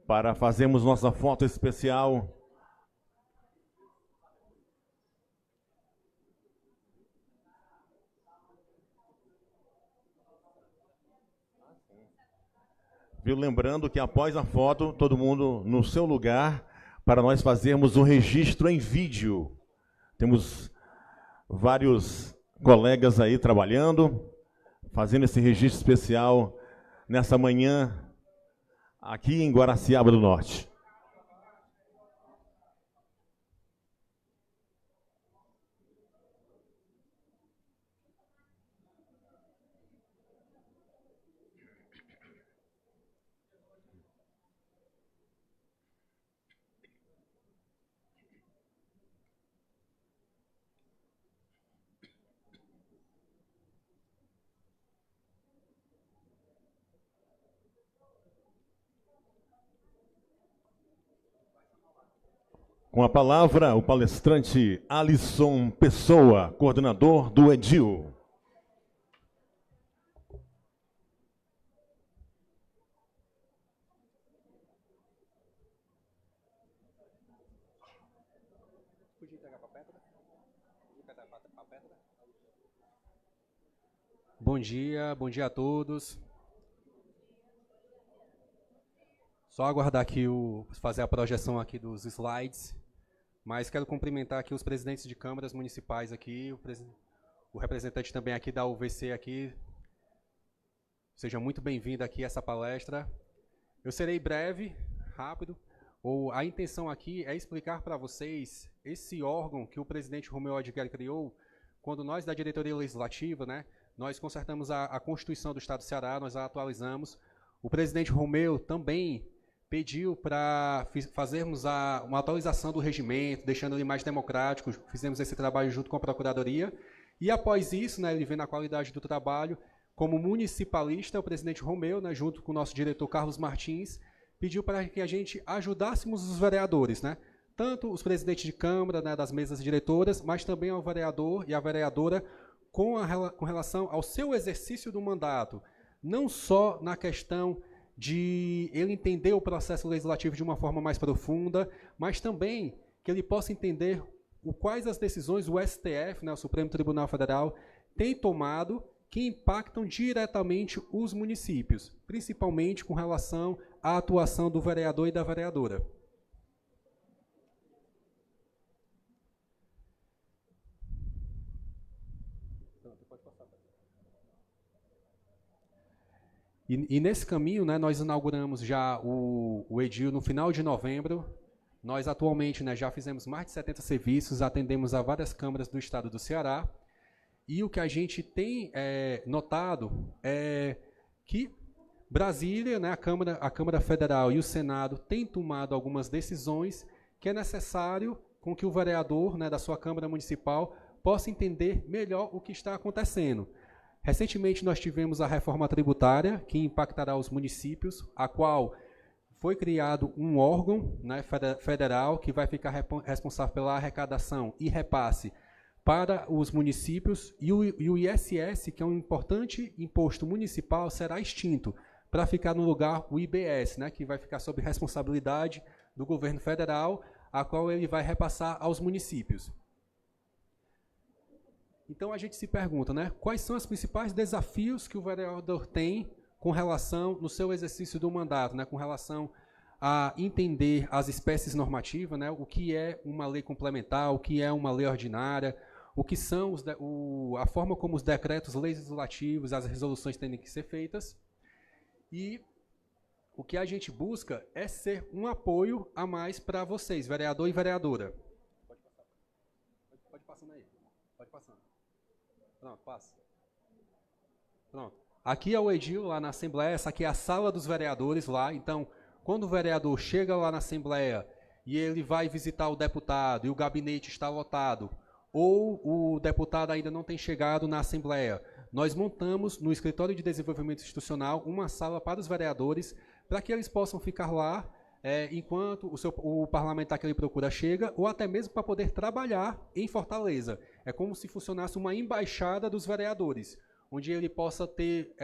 para fazermos nossa foto especial. Viu? Lembrando que após a foto, todo mundo no seu lugar, para nós fazermos o registro em vídeo. Temos vários colegas aí trabalhando, fazendo esse registro especial nessa manhã aqui em Guaraciaba do Norte. Com a palavra, o palestrante Alisson Pessoa, coordenador do Edil. Bom dia a todos. Só aguardar aqui fazer a projeção aqui dos slides. Mas quero cumprimentar aqui os presidentes de câmaras municipais aqui, o representante também aqui da UVC aqui. Seja muito bem-vindo aqui a essa palestra. Eu serei breve, rápido. A intenção aqui é explicar para vocês esse órgão que o presidente Romeu Adguer criou, quando nós da diretoria legislativa, né, nós consertamos a Constituição do Estado do Ceará, nós a atualizamos. O presidente Romeu também pediu para fazermos uma atualização do regimento, deixando ele mais democrático. Fizemos esse trabalho junto com a Procuradoria. E após isso, né, ele vendo a qualidade do trabalho, como municipalista, o presidente Romeu, né, junto com o nosso diretor Carlos Martins, pediu para que a gente ajudássemos os vereadores, né, tanto os presidentes de Câmara, né, das mesas diretoras, mas também ao vereador e a vereadora com relação ao seu exercício do mandato, não só na questão de ele entender o processo legislativo de uma forma mais profunda, mas também que ele possa entender quais as decisões o STF, né, o Supremo Tribunal Federal, tem tomado que impactam diretamente os municípios, principalmente com relação à atuação do vereador e da vereadora. E nesse caminho, né, nós inauguramos já o Edil no final de novembro. Nós atualmente, né, já fizemos mais de 70 serviços, atendemos a várias câmaras do estado do Ceará. E o que a gente tem notado é que Brasília, né, a Câmara Federal e o Senado têm tomado algumas decisões que é necessário com que o vereador, né, da sua Câmara Municipal possa entender melhor o que está acontecendo. Recentemente nós tivemos a reforma tributária, que impactará os municípios, a qual foi criado um órgão, né, federal que vai ficar responsável pela arrecadação e repasse para os municípios, e o ISS, que é um importante imposto municipal, será extinto, para ficar no lugar o IBS, né, que vai ficar sob responsabilidade do governo federal, a qual ele vai repassar aos municípios. Então a gente se pergunta, né, quais são os principais desafios que o vereador tem com relação no seu exercício do mandato, né, com relação a entender as espécies normativas, né, o que é uma lei complementar, o que é uma lei ordinária, o que são a forma como os decretos legislativos, as resoluções têm que ser feitas. E o que a gente busca é ser um apoio a mais para vocês, vereador e vereadora. Pode passar. Pode passando aí. Pode passando. Pronto, passa. Pronto. Aqui é o Edil, lá na Assembleia, essa aqui é a sala dos vereadores lá. Então, quando o vereador chega lá na Assembleia e ele vai visitar o deputado e o gabinete está lotado, ou o deputado ainda não tem chegado na Assembleia, nós montamos no Escritório de Desenvolvimento Institucional uma sala para os vereadores, para que eles possam ficar lá enquanto o parlamentar que ele procura chega, ou até mesmo para poder trabalhar em Fortaleza. É como se funcionasse uma embaixada dos vereadores, onde ele possa ter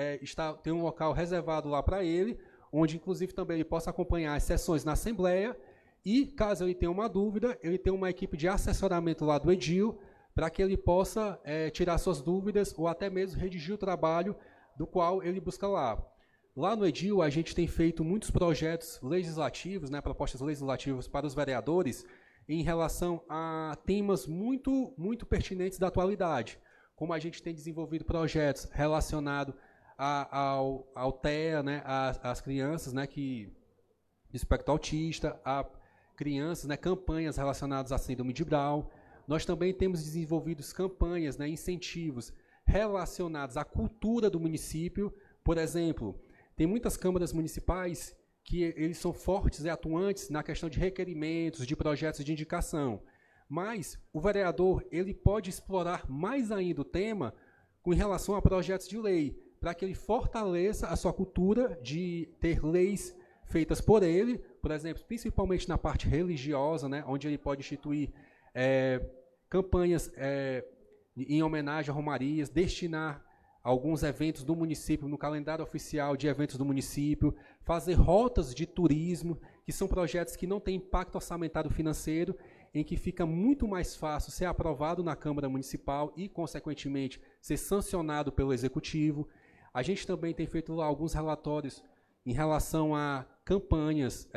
um local reservado lá para ele, onde inclusive também ele possa acompanhar as sessões na Assembleia, e caso ele tenha uma dúvida, ele tem uma equipe de assessoramento lá do edil, para que ele possa tirar suas dúvidas, ou até mesmo redigir o trabalho do qual ele busca lá. Lá no edil, a gente tem feito muitos projetos legislativos, né, propostas legislativas para os vereadores, em relação a temas muito, muito pertinentes da atualidade, como a gente tem desenvolvido projetos relacionados ao TEA, né, às crianças, né, de espectro autista, a crianças, né, campanhas relacionadas à síndrome de Down. Nós também temos desenvolvido campanhas, né, incentivos relacionados à cultura do município. Por exemplo, tem muitas câmaras municipais que eles são fortes e atuantes na questão de requerimentos, de projetos de indicação. Mas o vereador ele pode explorar mais ainda o tema com relação a projetos de lei, para que ele fortaleça a sua cultura de ter leis feitas por ele, por exemplo, principalmente na parte religiosa, né, onde ele pode instituir campanhas em homenagem a romarias, destinar alguns eventos do município no calendário oficial de eventos do município, fazer rotas de turismo, que são projetos que não têm impacto orçamentário financeiro, em que fica muito mais fácil ser aprovado na Câmara Municipal e, consequentemente, ser sancionado pelo Executivo. A gente também tem feito lá alguns relatórios em relação a campanhas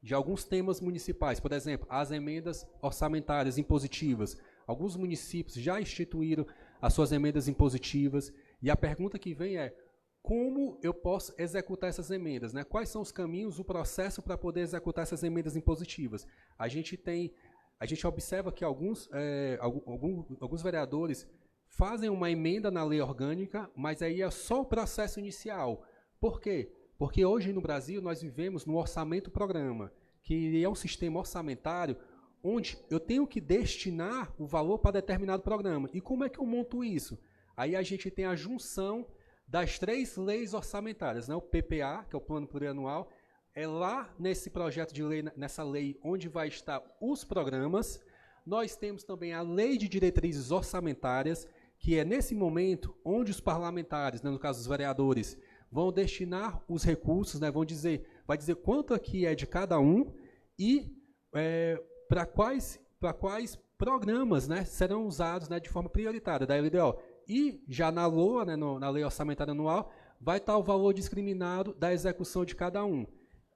de alguns temas municipais, por exemplo, as emendas orçamentárias impositivas. Alguns municípios já instituíram as suas emendas impositivas, e a pergunta que vem é: como eu posso executar essas emendas, né? Quais são os caminhos, o processo para poder executar essas emendas impositivas? A gente observa que alguns vereadores fazem uma emenda na lei orgânica, mas aí é só o processo inicial. Por quê? Porque hoje no Brasil nós vivemos no orçamento-programa, que é um sistema orçamentário onde eu tenho que destinar o valor para determinado programa. E como é que eu monto isso? Aí a gente tem a junção das 3 leis orçamentárias, né? O PPA, que é o Plano Plurianual, é lá nesse projeto de lei, nessa lei, onde vai estar os programas. Nós temos também a Lei de Diretrizes Orçamentárias, que é nesse momento onde os parlamentares, né, no caso os vereadores, vão destinar os recursos, né, vai dizer quanto aqui é de cada um e para quais programas, né, serão usados, né, de forma prioritária da LDO. E já na LOA, né, na Lei Orçamentária Anual, vai estar o valor discriminado da execução de cada um.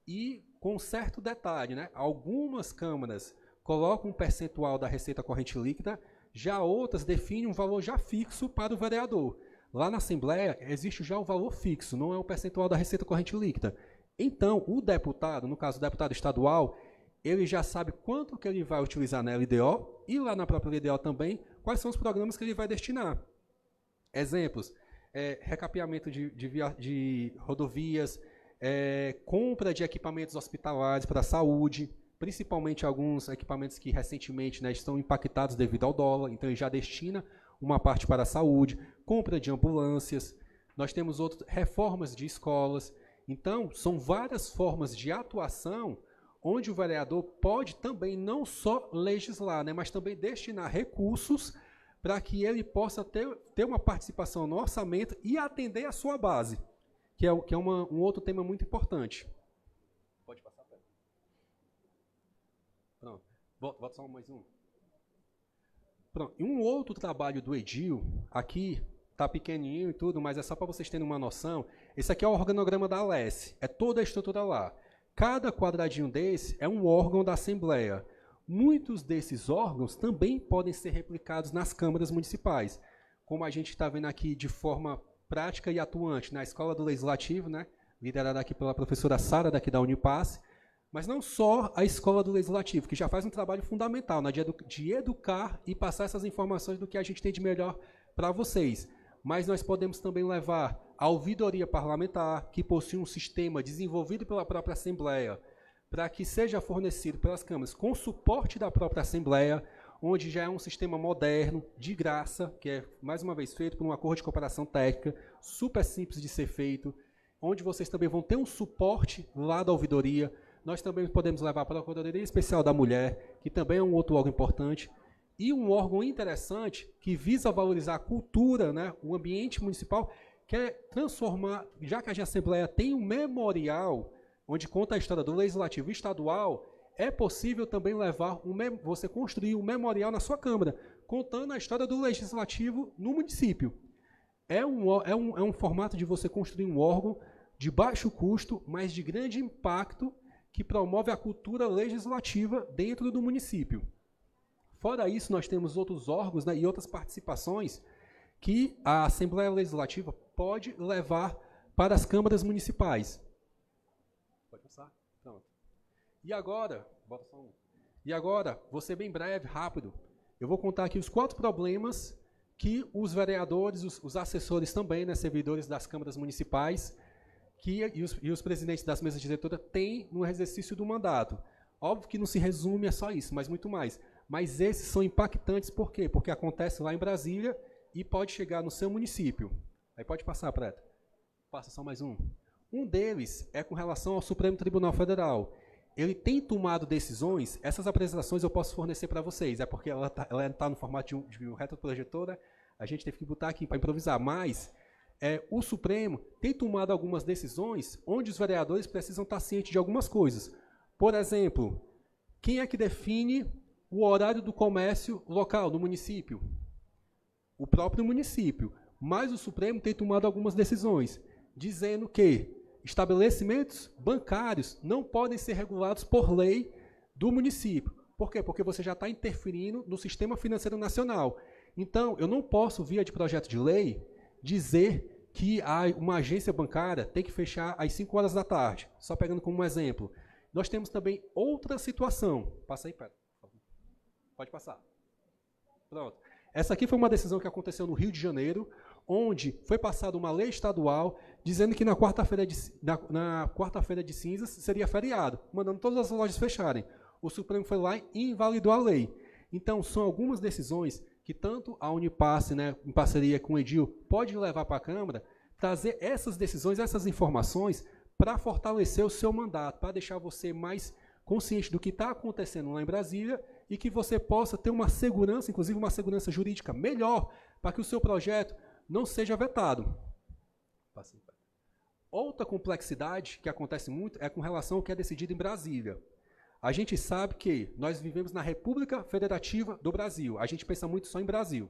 E com certo detalhe, né, algumas câmaras colocam um percentual da receita corrente líquida, já outras definem um valor já fixo para o vereador. Lá na Assembleia existe já o valor fixo, não é o percentual da receita corrente líquida. Então, o deputado, no caso o deputado estadual, ele já sabe quanto que ele vai utilizar na LDO e lá na própria LDO também, quais são os programas que ele vai destinar. Exemplos, recapeamento de rodovias, compra de equipamentos hospitalares para a saúde, principalmente alguns equipamentos que recentemente, né, estão impactados devido ao dólar, então ele já destina uma parte para a saúde, compra de ambulâncias, nós temos outras reformas de escolas. Então, são várias formas de atuação onde o vereador pode também não só legislar, né, mas também destinar recursos para que ele possa ter uma participação no orçamento e atender a sua base, que é um outro tema muito importante. Pode passar, Pedro. Pronto. Volta só mais um. Pronto. E um outro trabalho do edil, aqui está pequenininho e tudo, mas é só para vocês terem uma noção. Esse aqui é o organograma da Alesse, é toda a estrutura lá. Cada quadradinho desse é um órgão da Assembleia. Muitos desses órgãos também podem ser replicados nas câmaras municipais, como a gente está vendo aqui de forma prática e atuante na Escola do Legislativo, né, liderada aqui pela professora Sara, daqui da Unipasse, mas não só a Escola do Legislativo, que já faz um trabalho fundamental, né, de educar e passar essas informações do que a gente tem de melhor para vocês. Mas nós podemos também levar a ouvidoria parlamentar, que possui um sistema desenvolvido pela própria Assembleia, para que seja fornecido pelas câmaras com suporte da própria Assembleia, onde já é um sistema moderno, de graça, que é, mais uma vez, feito por um acordo de cooperação técnica, super simples de ser feito, onde vocês também vão ter um suporte lá da ouvidoria, Nós também podemos levar a Procuradoria Especial da Mulher, que também é um outro órgão importante, e um órgão interessante que visa valorizar a cultura, né, o ambiente municipal, que é transformar, já que a Assembleia tem um memorial, onde conta a história do Legislativo Estadual, é possível também levar você construir um memorial na sua Câmara, contando a história do Legislativo no município. É um formato de você construir um órgão de baixo custo, mas de grande impacto, que promove a cultura legislativa dentro do município. Fora isso, nós temos outros órgãos, né, e outras participações que a Assembleia Legislativa pode levar para as câmaras municipais. Pode passar? Pronto. E agora, bota só um. E agora, vou ser bem breve, rápido. Eu vou contar aqui os 4 problemas que os vereadores, os assessores também, né, servidores das câmaras municipais, e os presidentes das mesas diretoras têm no exercício do mandato. Óbvio que não se resume a só isso, mas muito mais. Mas esses são impactantes, por quê? Porque acontece lá em Brasília e pode chegar no seu município. Aí pode passar, Preta. Passa só mais um. Um deles é com relação ao Supremo Tribunal Federal. Ele tem tomado decisões, essas apresentações eu posso fornecer para vocês, é porque ela tá no formato de um retroprojetor, né? A gente teve que botar aqui para improvisar, mas o Supremo tem tomado algumas decisões onde os vereadores precisam estar cientes de algumas coisas. Por exemplo, quem é que define o horário do comércio local no município? O próprio município. Mas o Supremo tem tomado algumas decisões, dizendo que estabelecimentos bancários não podem ser regulados por lei do município. Por quê? Porque você já está interferindo no sistema financeiro nacional. Então, eu não posso, via de projeto de lei, dizer que uma agência bancária tem que fechar às 5 horas da tarde. Só pegando como um exemplo. Nós temos também outra situação. Passa aí, Pedro. Pode passar. Pronto. Essa aqui foi uma decisão que aconteceu no Rio de Janeiro, onde foi passada uma lei estadual dizendo que na quarta-feira de cinzas seria feriado, mandando todas as lojas fecharem. O Supremo foi lá e invalidou a lei. Então, são algumas decisões que tanto a Unipasse, né, em parceria com o Edil, pode levar para a Câmara, trazer essas decisões, essas informações, para fortalecer o seu mandato, para deixar você mais consciente do que está acontecendo lá em Brasília e que você possa ter uma segurança, inclusive uma segurança jurídica melhor, para que o seu projeto não seja vetado. Outra complexidade que acontece muito é com relação ao que é decidido em Brasília. A gente sabe que nós vivemos na República Federativa do Brasil. A gente pensa muito só em Brasil.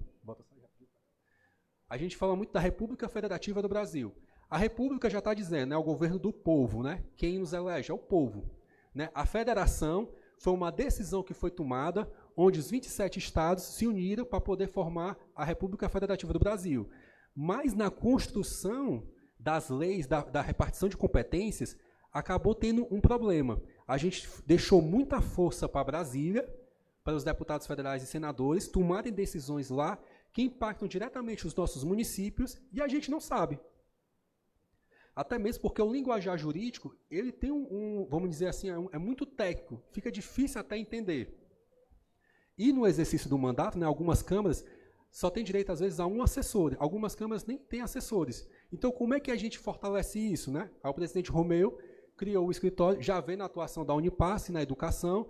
A gente fala muito da República Federativa do Brasil. A República já está dizendo, é o governo do povo, né? Quem nos elege é o povo. Né? A federação foi uma decisão que foi tomada, onde os 27 estados se uniram para poder formar a República Federativa do Brasil. Mas na construção das leis, da repartição de competências, acabou tendo um problema. A gente deixou muita força para Brasília, para os deputados federais e senadores tomarem decisões lá que impactam diretamente os nossos municípios e a gente não sabe. Até mesmo porque o linguajar jurídico, ele tem vamos dizer assim, é muito técnico, fica difícil até entender. E no exercício do mandato, né, algumas câmaras só têm direito, às vezes, a um assessor. Algumas câmaras nem têm assessores. Então, como é que a gente fortalece isso? Né? Aí o presidente Romeu criou o escritório, já vem na atuação da Unipasse, na educação,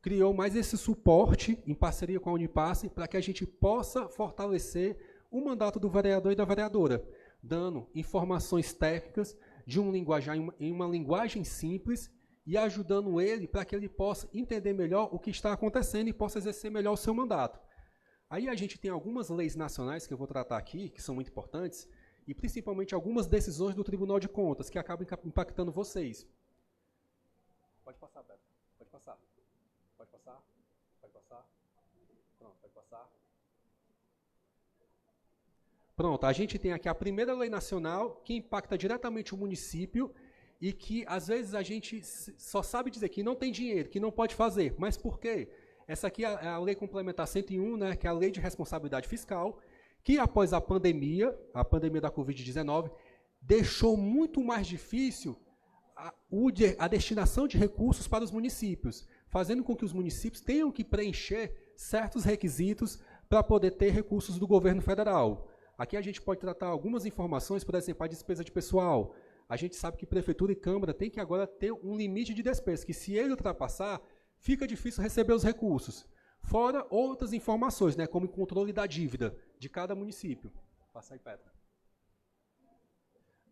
criou mais esse suporte, em parceria com a Unipasse, para que a gente possa fortalecer o mandato do vereador e da vereadora, dando informações técnicas de em uma linguagem simples e ajudando ele para que ele possa entender melhor o que está acontecendo e possa exercer melhor o seu mandato. Aí a gente tem algumas leis nacionais que eu vou tratar aqui, que são muito importantes, e principalmente algumas decisões do Tribunal de Contas, que acabam impactando vocês. Pode passar, Beto. Pode passar. Pode passar. Pode passar. Pronto, pode passar. Pronto, a gente tem aqui a primeira lei nacional que impacta diretamente o município e que, às vezes, a gente só sabe dizer que não tem dinheiro, que não pode fazer. Mas por quê? Essa aqui é a Lei Complementar 101, né, que é a Lei de Responsabilidade Fiscal, que após a pandemia da Covid-19, deixou muito mais difícil a destinação de recursos para os municípios, fazendo com que os municípios tenham que preencher certos requisitos para poder ter recursos do governo federal. Aqui a gente pode tratar algumas informações, por exemplo, a despesa de pessoal, a gente sabe que Prefeitura e Câmara tem que agora ter um limite de despesa, que se ele ultrapassar, fica difícil receber os recursos. Fora outras informações, né, como o controle da dívida de cada município. Passa aí, Petra.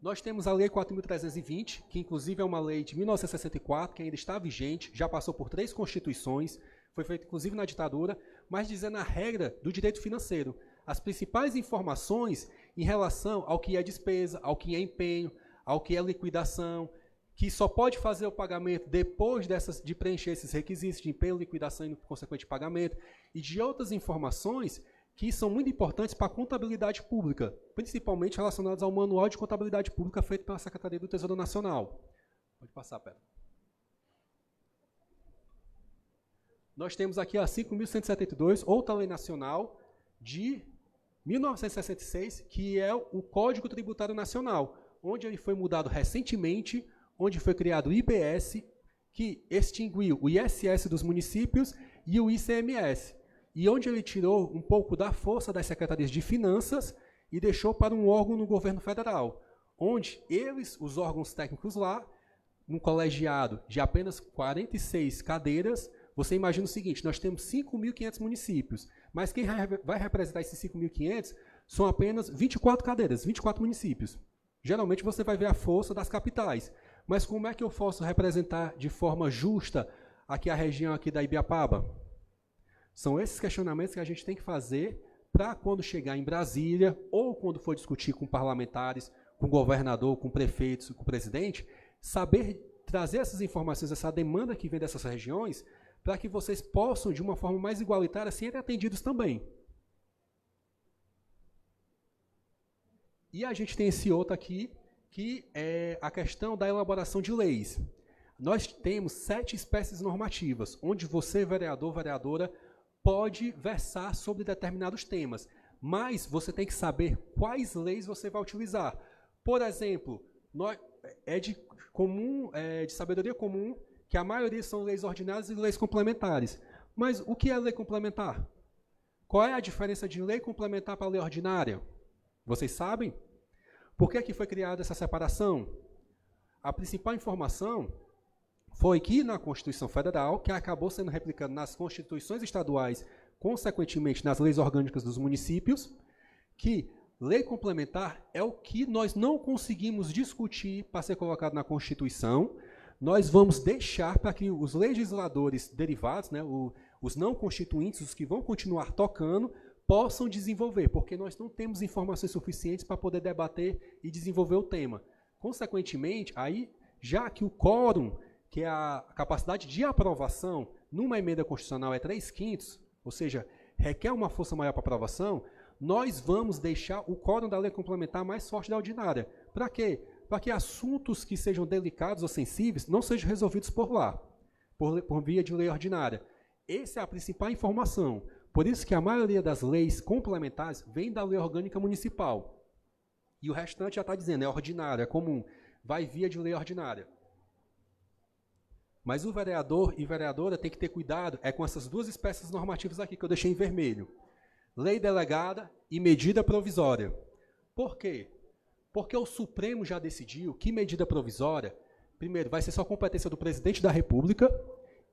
Nós temos a Lei 4.320, que inclusive é uma lei de 1964, que ainda está vigente, já passou por 3 constituições, foi feita inclusive na ditadura, mas dizendo a regra do direito financeiro. As principais informações em relação ao que é despesa, ao que é empenho, ao que é liquidação, que só pode fazer o pagamento depois de preencher esses requisitos de empenho, liquidação e consequente pagamento, e de outras informações que são muito importantes para a contabilidade pública, principalmente relacionadas ao Manual de Contabilidade Pública feito pela Secretaria do Tesouro Nacional. Pode passar, Pedro. Nós temos aqui a 5.172, outra lei nacional de 1966, que é o Código Tributário Nacional, onde ele foi mudado recentemente, onde foi criado o IBS, que extinguiu o ISS dos municípios e o ICMS, e onde ele tirou um pouco da força das secretarias de finanças e deixou para um órgão no governo federal, onde eles, os órgãos técnicos lá, num colegiado de apenas 46 cadeiras, você imagina o seguinte, nós temos 5.500 municípios, mas quem vai representar esses 5.500 são apenas 24 cadeiras, 24 municípios. Geralmente você vai ver a força das capitais, mas como é que eu posso representar de forma justa aqui a região aqui da Ibiapaba? São esses questionamentos que a gente tem que fazer para quando chegar em Brasília ou quando for discutir com parlamentares, com o governador, com prefeitos, com o presidente, saber trazer essas informações, essa demanda que vem dessas regiões, para que vocês possam, de uma forma mais igualitária, serem atendidos também. E a gente tem esse outro aqui, que é a questão da elaboração de leis. Nós temos 7 espécies normativas, onde você, vereador, vereadora, pode versar sobre determinados temas, mas você tem que saber quais leis você vai utilizar. Por exemplo, é de sabedoria comum que a maioria são leis ordinárias e leis complementares. Mas o que é lei complementar? Qual é a diferença de lei complementar para lei ordinária? Vocês sabem? Por que foi criada essa separação? A principal informação foi que na Constituição Federal, que acabou sendo replicada nas constituições estaduais, consequentemente nas leis orgânicas dos municípios, que lei complementar é o que nós não conseguimos discutir para ser colocado na Constituição. Nós vamos deixar para que os legisladores derivados, né, os não constituintes, os que vão continuar tocando, possam desenvolver, porque nós não temos informações suficientes para poder debater e desenvolver o tema. Consequentemente, aí, já que o quórum, que é a capacidade de aprovação numa emenda constitucional é 3/5, ou seja, requer uma força maior para aprovação, nós vamos deixar o quórum da lei complementar mais forte da ordinária. Para quê? Para que assuntos que sejam delicados ou sensíveis não sejam resolvidos por lá, por via de lei ordinária. Essa é a principal informação. Por isso que a maioria das leis complementares vem da lei orgânica municipal. E o restante já está dizendo, é ordinária, é comum, vai via de lei ordinária. Mas o vereador e vereadora tem que ter cuidado com essas 2 espécies normativas aqui que eu deixei em vermelho. Lei delegada e medida provisória. Por quê? Porque o Supremo já decidiu que medida provisória, primeiro, vai ser só competência do presidente da República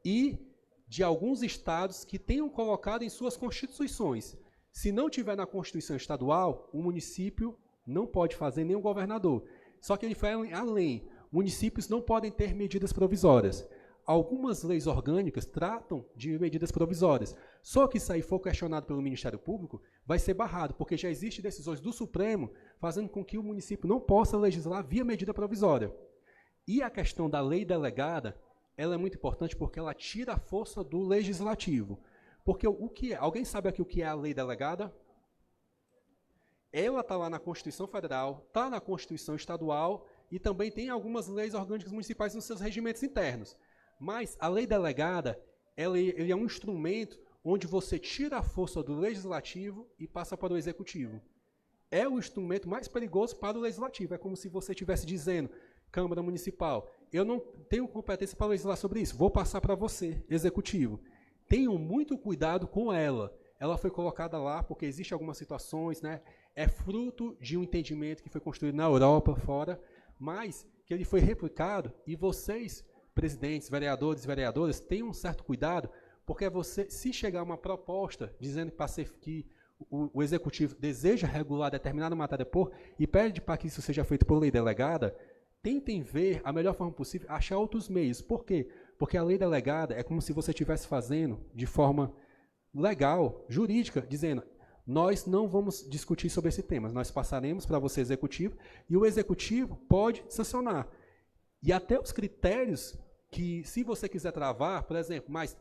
e de alguns estados que tenham colocado em suas constituições. Se não tiver na Constituição estadual, o município não pode fazer, nem o governador. Só que ele foi além. Municípios não podem ter medidas provisórias. Algumas leis orgânicas tratam de medidas provisórias. Só que isso aí for questionado pelo Ministério Público, vai ser barrado, porque já existem decisões do Supremo fazendo com que o município não possa legislar via medida provisória. E a questão da lei delegada, ela é muito importante porque ela tira a força do legislativo. Porque o que é? Alguém sabe aqui o que é a lei delegada? Ela está lá na Constituição Federal, está na Constituição Estadual e também tem algumas leis orgânicas municipais nos seus regimentos internos. Mas a lei delegada, ele é um instrumento onde você tira a força do legislativo e passa para o executivo. É o instrumento mais perigoso para o legislativo. É como se você estivesse dizendo, Câmara Municipal, eu não tenho competência para legislar sobre isso, vou passar para você, executivo. Tenham muito cuidado com ela. Ela foi colocada lá porque existem algumas situações, né? É fruto de um entendimento que foi construído na Europa, fora, mas que ele foi replicado e vocês, presidentes, vereadores e vereadoras, tenham um certo cuidado, porque você, se chegar uma proposta dizendo que o executivo deseja regular determinada matéria e pede para que isso seja feito por lei delegada, tentem ver a melhor forma possível, achar outros meios. Por quê? Porque a lei delegada é como se você estivesse fazendo de forma legal, jurídica, dizendo: nós não vamos discutir sobre esse tema, nós passaremos para você, executivo, e o executivo pode sancionar. E até os critérios que, se você quiser travar, por exemplo, mas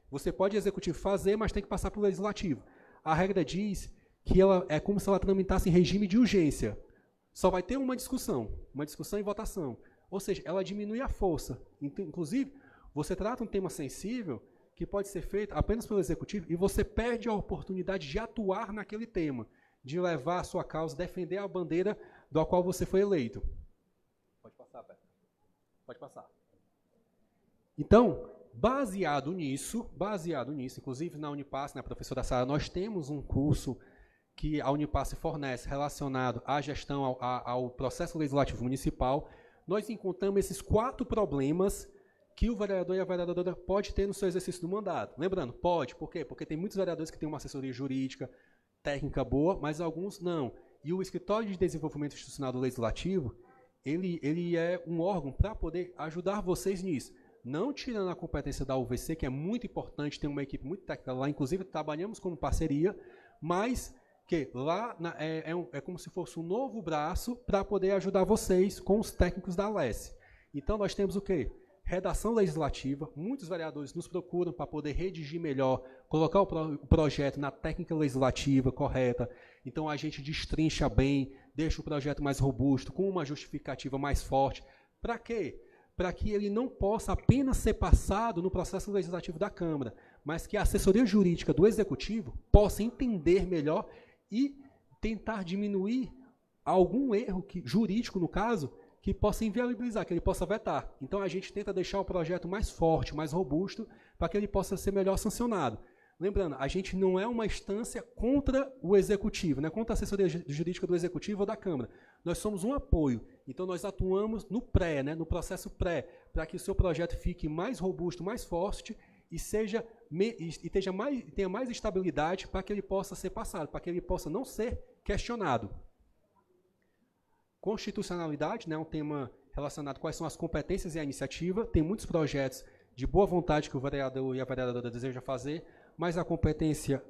você pode, executivo, fazer, mas tem que passar para o legislativo. A regra diz que ela é como se ela tramitasse em regime de urgência. Só vai ter uma discussão e votação. Ou seja, ela diminui a força. Inclusive, você trata um tema sensível que pode ser feito apenas pelo executivo e você perde a oportunidade de atuar naquele tema, de levar a sua causa, defender a bandeira do qual você foi eleito. Pode passar, Beto. Pode passar. Então, baseado nisso, inclusive na Unipass, né, professora Sara, nós temos um curso que a Unipass fornece relacionado à gestão, ao processo legislativo municipal. Nós encontramos esses 4 problemas que o vereador e a vereadora pode ter no seu exercício do mandato. Lembrando, pode, por quê? Porque tem muitos vereadores que têm uma assessoria jurídica, técnica boa, mas alguns não. E o Escritório de Desenvolvimento Institucional do Legislativo, ele é um órgão para poder ajudar vocês nisso. Não tirando a competência da UVC, que é muito importante, tem uma equipe muito técnica lá, inclusive trabalhamos como parceria, mas que lá é como se fosse um novo braço para poder ajudar vocês com os técnicos da Alesse. Então nós temos o quê? Redação legislativa, muitos vereadores nos procuram para poder redigir melhor, colocar o projeto na técnica legislativa correta, então a gente destrincha bem, deixa o projeto mais robusto, com uma justificativa mais forte. Para quê? Para que ele não possa apenas ser passado no processo legislativo da Câmara, mas que a assessoria jurídica do Executivo possa entender melhor e tentar diminuir algum erro jurídico, no caso, que possa inviabilizar, que ele possa vetar. Então, a gente tenta deixar o projeto mais forte, mais robusto, para que ele possa ser melhor sancionado. Lembrando, a gente não é uma instância contra o Executivo, né, contra a assessoria jurídica do Executivo ou da Câmara. Nós somos um apoio. Então, nós atuamos no pré, né, no processo pré, para que o seu projeto fique mais robusto, mais forte e tenha mais estabilidade para que ele possa ser passado, para que ele possa não ser questionado. Constitucionalidade, né, é um tema relacionado a quais são as competências e a iniciativa. Tem muitos projetos de boa vontade que o vereador e a vereadora desejam fazer, mas a competência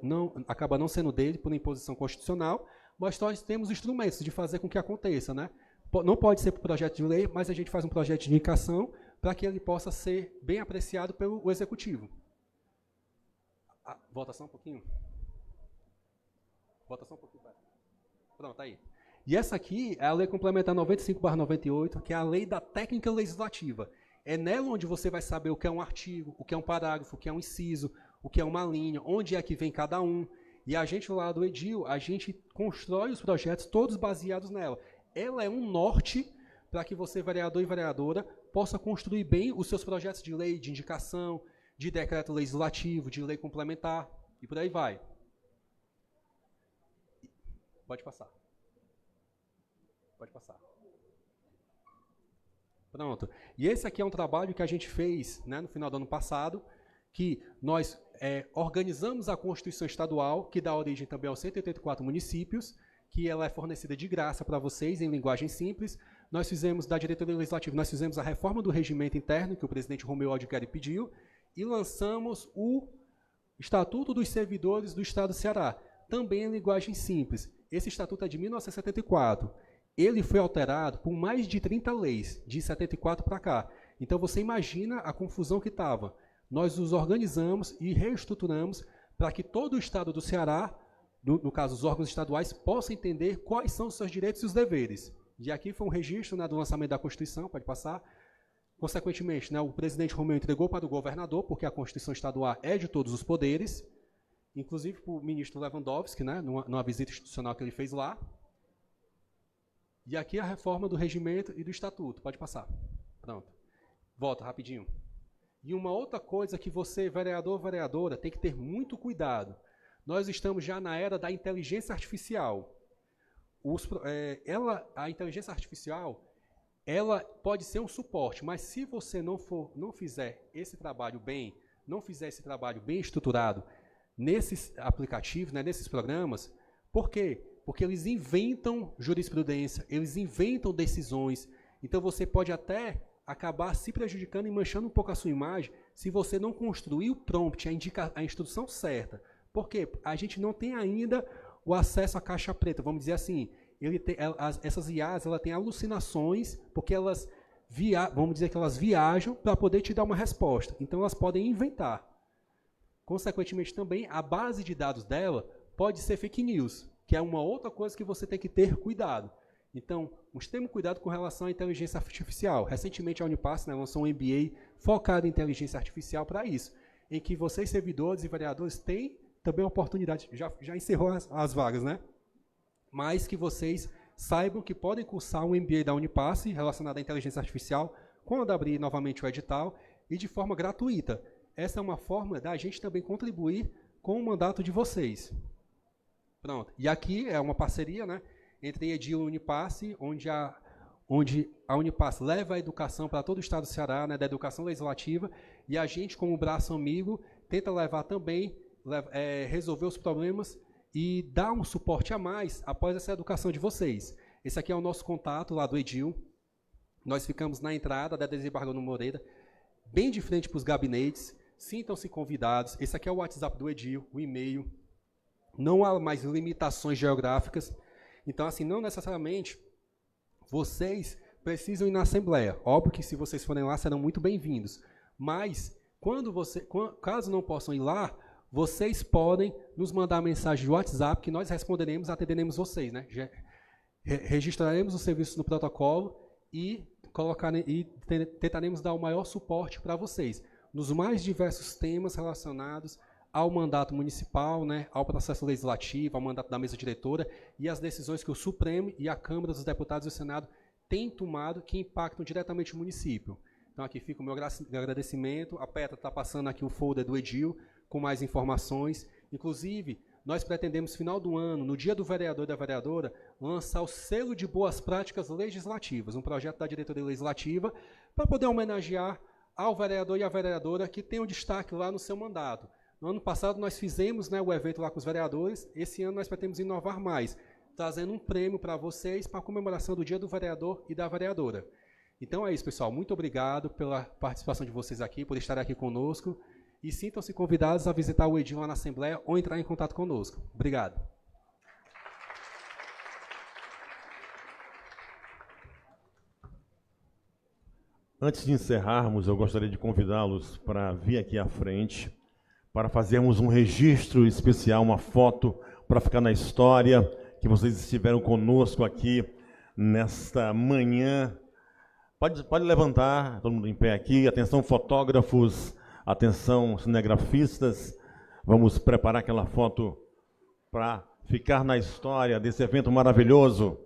acaba não sendo dele por imposição constitucional, mas nós temos instrumentos de fazer com que aconteça, né? Não pode ser por projeto de lei, mas a gente faz um projeto de indicação para que ele possa ser bem apreciado pelo Executivo. Votação um pouquinho. Votação um pouquinho. Pronto, aí. E essa aqui é a Lei Complementar 95/98, que é a Lei da Técnica Legislativa. É nela onde você vai saber o que é um artigo, o que é um parágrafo, o que é um inciso, o que é uma linha, onde é que vem cada um. E a gente lá do Edil, a gente constrói os projetos todos baseados nela. Ela é um norte para que você, vereador e vereadora, possa construir bem os seus projetos de lei, de indicação, de decreto legislativo, de lei complementar, e por aí vai. Pode passar. Pode passar. Pronto. E esse aqui é um trabalho que a gente fez, né, no final do ano passado, que nós organizamos a Constituição Estadual, que dá origem também aos 184 municípios, que ela é fornecida de graça para vocês, em linguagem simples. Nós fizemos, da diretoria legislativa, nós fizemos a reforma do regimento interno, que o presidente Romeu Aldiqueri pediu, e lançamos o Estatuto dos Servidores do Estado do Ceará, também em linguagem simples. Esse estatuto é de 1974. Ele foi alterado por mais de 30 leis, de 74 para cá. Então, você imagina a confusão que estava. Nós os organizamos e reestruturamos para que todo o Estado do Ceará, no caso, os órgãos estaduais, possam entender quais são os seus direitos e os deveres. E aqui foi um registro, né, do lançamento da Constituição, pode passar. Consequentemente, né, o presidente Romeu entregou para o governador, porque a Constituição Estadual é de todos os poderes, inclusive para o ministro Lewandowski, né, numa visita institucional que ele fez lá. E aqui a reforma do regimento e do estatuto. Pode passar. Pronto. Volta rapidinho. E uma outra coisa que você, vereador ou vereadora, tem que ter muito cuidado. Nós estamos já na era da inteligência artificial. A inteligência artificial, ela pode ser um suporte, mas se você não fizer esse trabalho bem, não fizer esse trabalho bem estruturado nesses aplicativos, né, nesses programas, por quê? Porque eles inventam jurisprudência, eles inventam decisões, então você pode até acabar se prejudicando e manchando um pouco a sua imagem se você não construir o prompt, a instrução certa. Por quê? A gente não tem ainda o acesso à caixa preta, vamos dizer assim. Essas IAs têm alucinações, porque vamos dizer que elas viajam para poder te dar uma resposta. Então, elas podem inventar. Consequentemente, também, a base de dados dela pode ser fake news, que é uma outra coisa que você tem que ter cuidado. Então, temos cuidado com relação à inteligência artificial. Recentemente, a Unipass, né, lançou um MBA focado em inteligência artificial para isso, em que vocês, servidores e vereadores, têm também a oportunidade, já encerrou as vagas, né? Mas que vocês saibam que podem cursar um MBA da Unipass relacionado à inteligência artificial, quando abrir novamente o edital, e de forma gratuita. Essa é uma forma da gente também contribuir com o mandato de vocês. Pronto. E aqui é uma parceria, né, entre Edil e Unipass, onde a Unipass leva a educação para todo o estado do Ceará, né, da educação legislativa, e a gente, como braço amigo, tenta levar também, resolver os problemas e dar um suporte a mais após essa educação de vocês. Esse aqui é o nosso contato lá do Edil. Nós ficamos na entrada da Desembargador Moreira, bem de frente para os gabinetes. Sintam-se convidados. Esse aqui é o WhatsApp do Edil, o e-mail. Não há mais limitações geográficas. Então, assim, não necessariamente vocês precisam ir na Assembleia. Óbvio que se vocês forem lá, serão muito bem-vindos. Mas, caso não possam ir lá, vocês podem nos mandar mensagem de WhatsApp que nós responderemos, atenderemos vocês, né? Registraremos os serviços no protocolo e tentaremos dar o maior suporte para vocês, nos mais diversos temas relacionados ao mandato municipal, né, ao processo legislativo, ao mandato da mesa diretora e as decisões que o Supremo e a Câmara dos Deputados e o Senado têm tomado que impactam diretamente o município. Então, aqui fica o meu agradecimento. A Petra está passando aqui o folder do Edil, com mais informações. Inclusive, nós pretendemos, final do ano, no dia do vereador e da vereadora, lançar o selo de boas práticas legislativas, um projeto da diretoria legislativa, para poder homenagear ao vereador e à vereadora que tem um destaque lá no seu mandato. No ano passado, nós fizemos, né, o evento lá com os vereadores. Esse ano, nós pretendemos inovar mais, trazendo um prêmio para vocês, para a comemoração do dia do vereador e da vereadora. Então é isso, pessoal. Muito obrigado pela participação de vocês aqui, por estarem aqui conosco. E sintam-se convidados a visitar o Edil lá na Assembleia ou entrar em contato conosco. Obrigado. Antes de encerrarmos, eu gostaria de convidá-los para vir aqui à frente, para fazermos um registro especial, uma foto, para ficar na história, que vocês estiveram conosco aqui nesta manhã. Pode levantar, todo mundo em pé aqui. Atenção, fotógrafos. Atenção, cinegrafistas, vamos preparar aquela foto para ficar na história desse evento maravilhoso.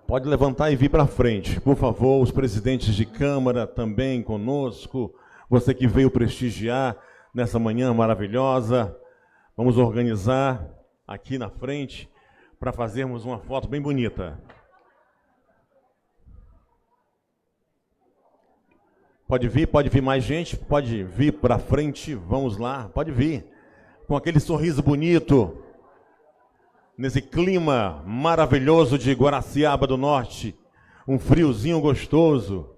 Pode levantar e vir para frente, por favor, os presidentes de Câmara também conosco, você que veio prestigiar nessa manhã maravilhosa. Vamos organizar aqui na frente para fazermos uma foto bem bonita. Pode vir mais gente, pode vir para frente, vamos lá, pode vir. Com aquele sorriso bonito, nesse clima maravilhoso de Guaraciaba do Norte, um friozinho gostoso.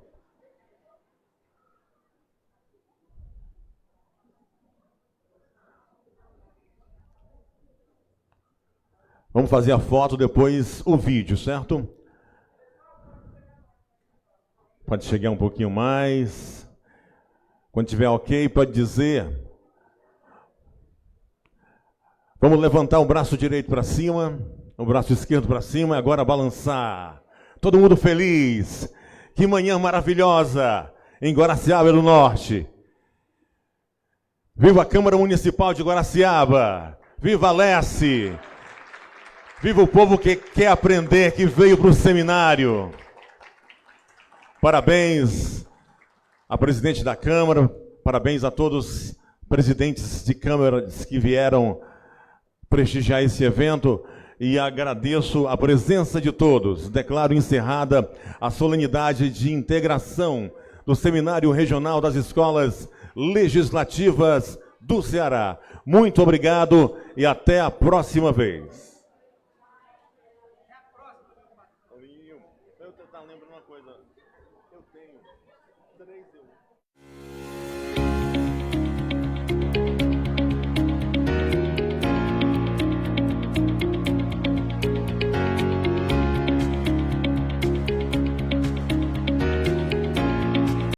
Vamos fazer a foto, depois o vídeo, certo? Pode chegar um pouquinho mais. Quando tiver ok, pode dizer. Vamos levantar o braço direito para cima, o braço esquerdo para cima e agora balançar. Todo mundo feliz. Que manhã maravilhosa em Guaraciaba do Norte. Viva a Câmara Municipal de Guaraciaba. Viva a Lesse. Viva o povo que quer aprender, que veio para o seminário. Parabéns à presidente da Câmara, parabéns a todos os presidentes de câmaras que vieram prestigiar esse evento e agradeço a presença de todos. Declaro encerrada a solenidade de integração do Seminário Regional das Escolas Legislativas do Ceará. Muito obrigado e até a próxima vez. Eu estou lembrando uma coisa. Eu tenho 3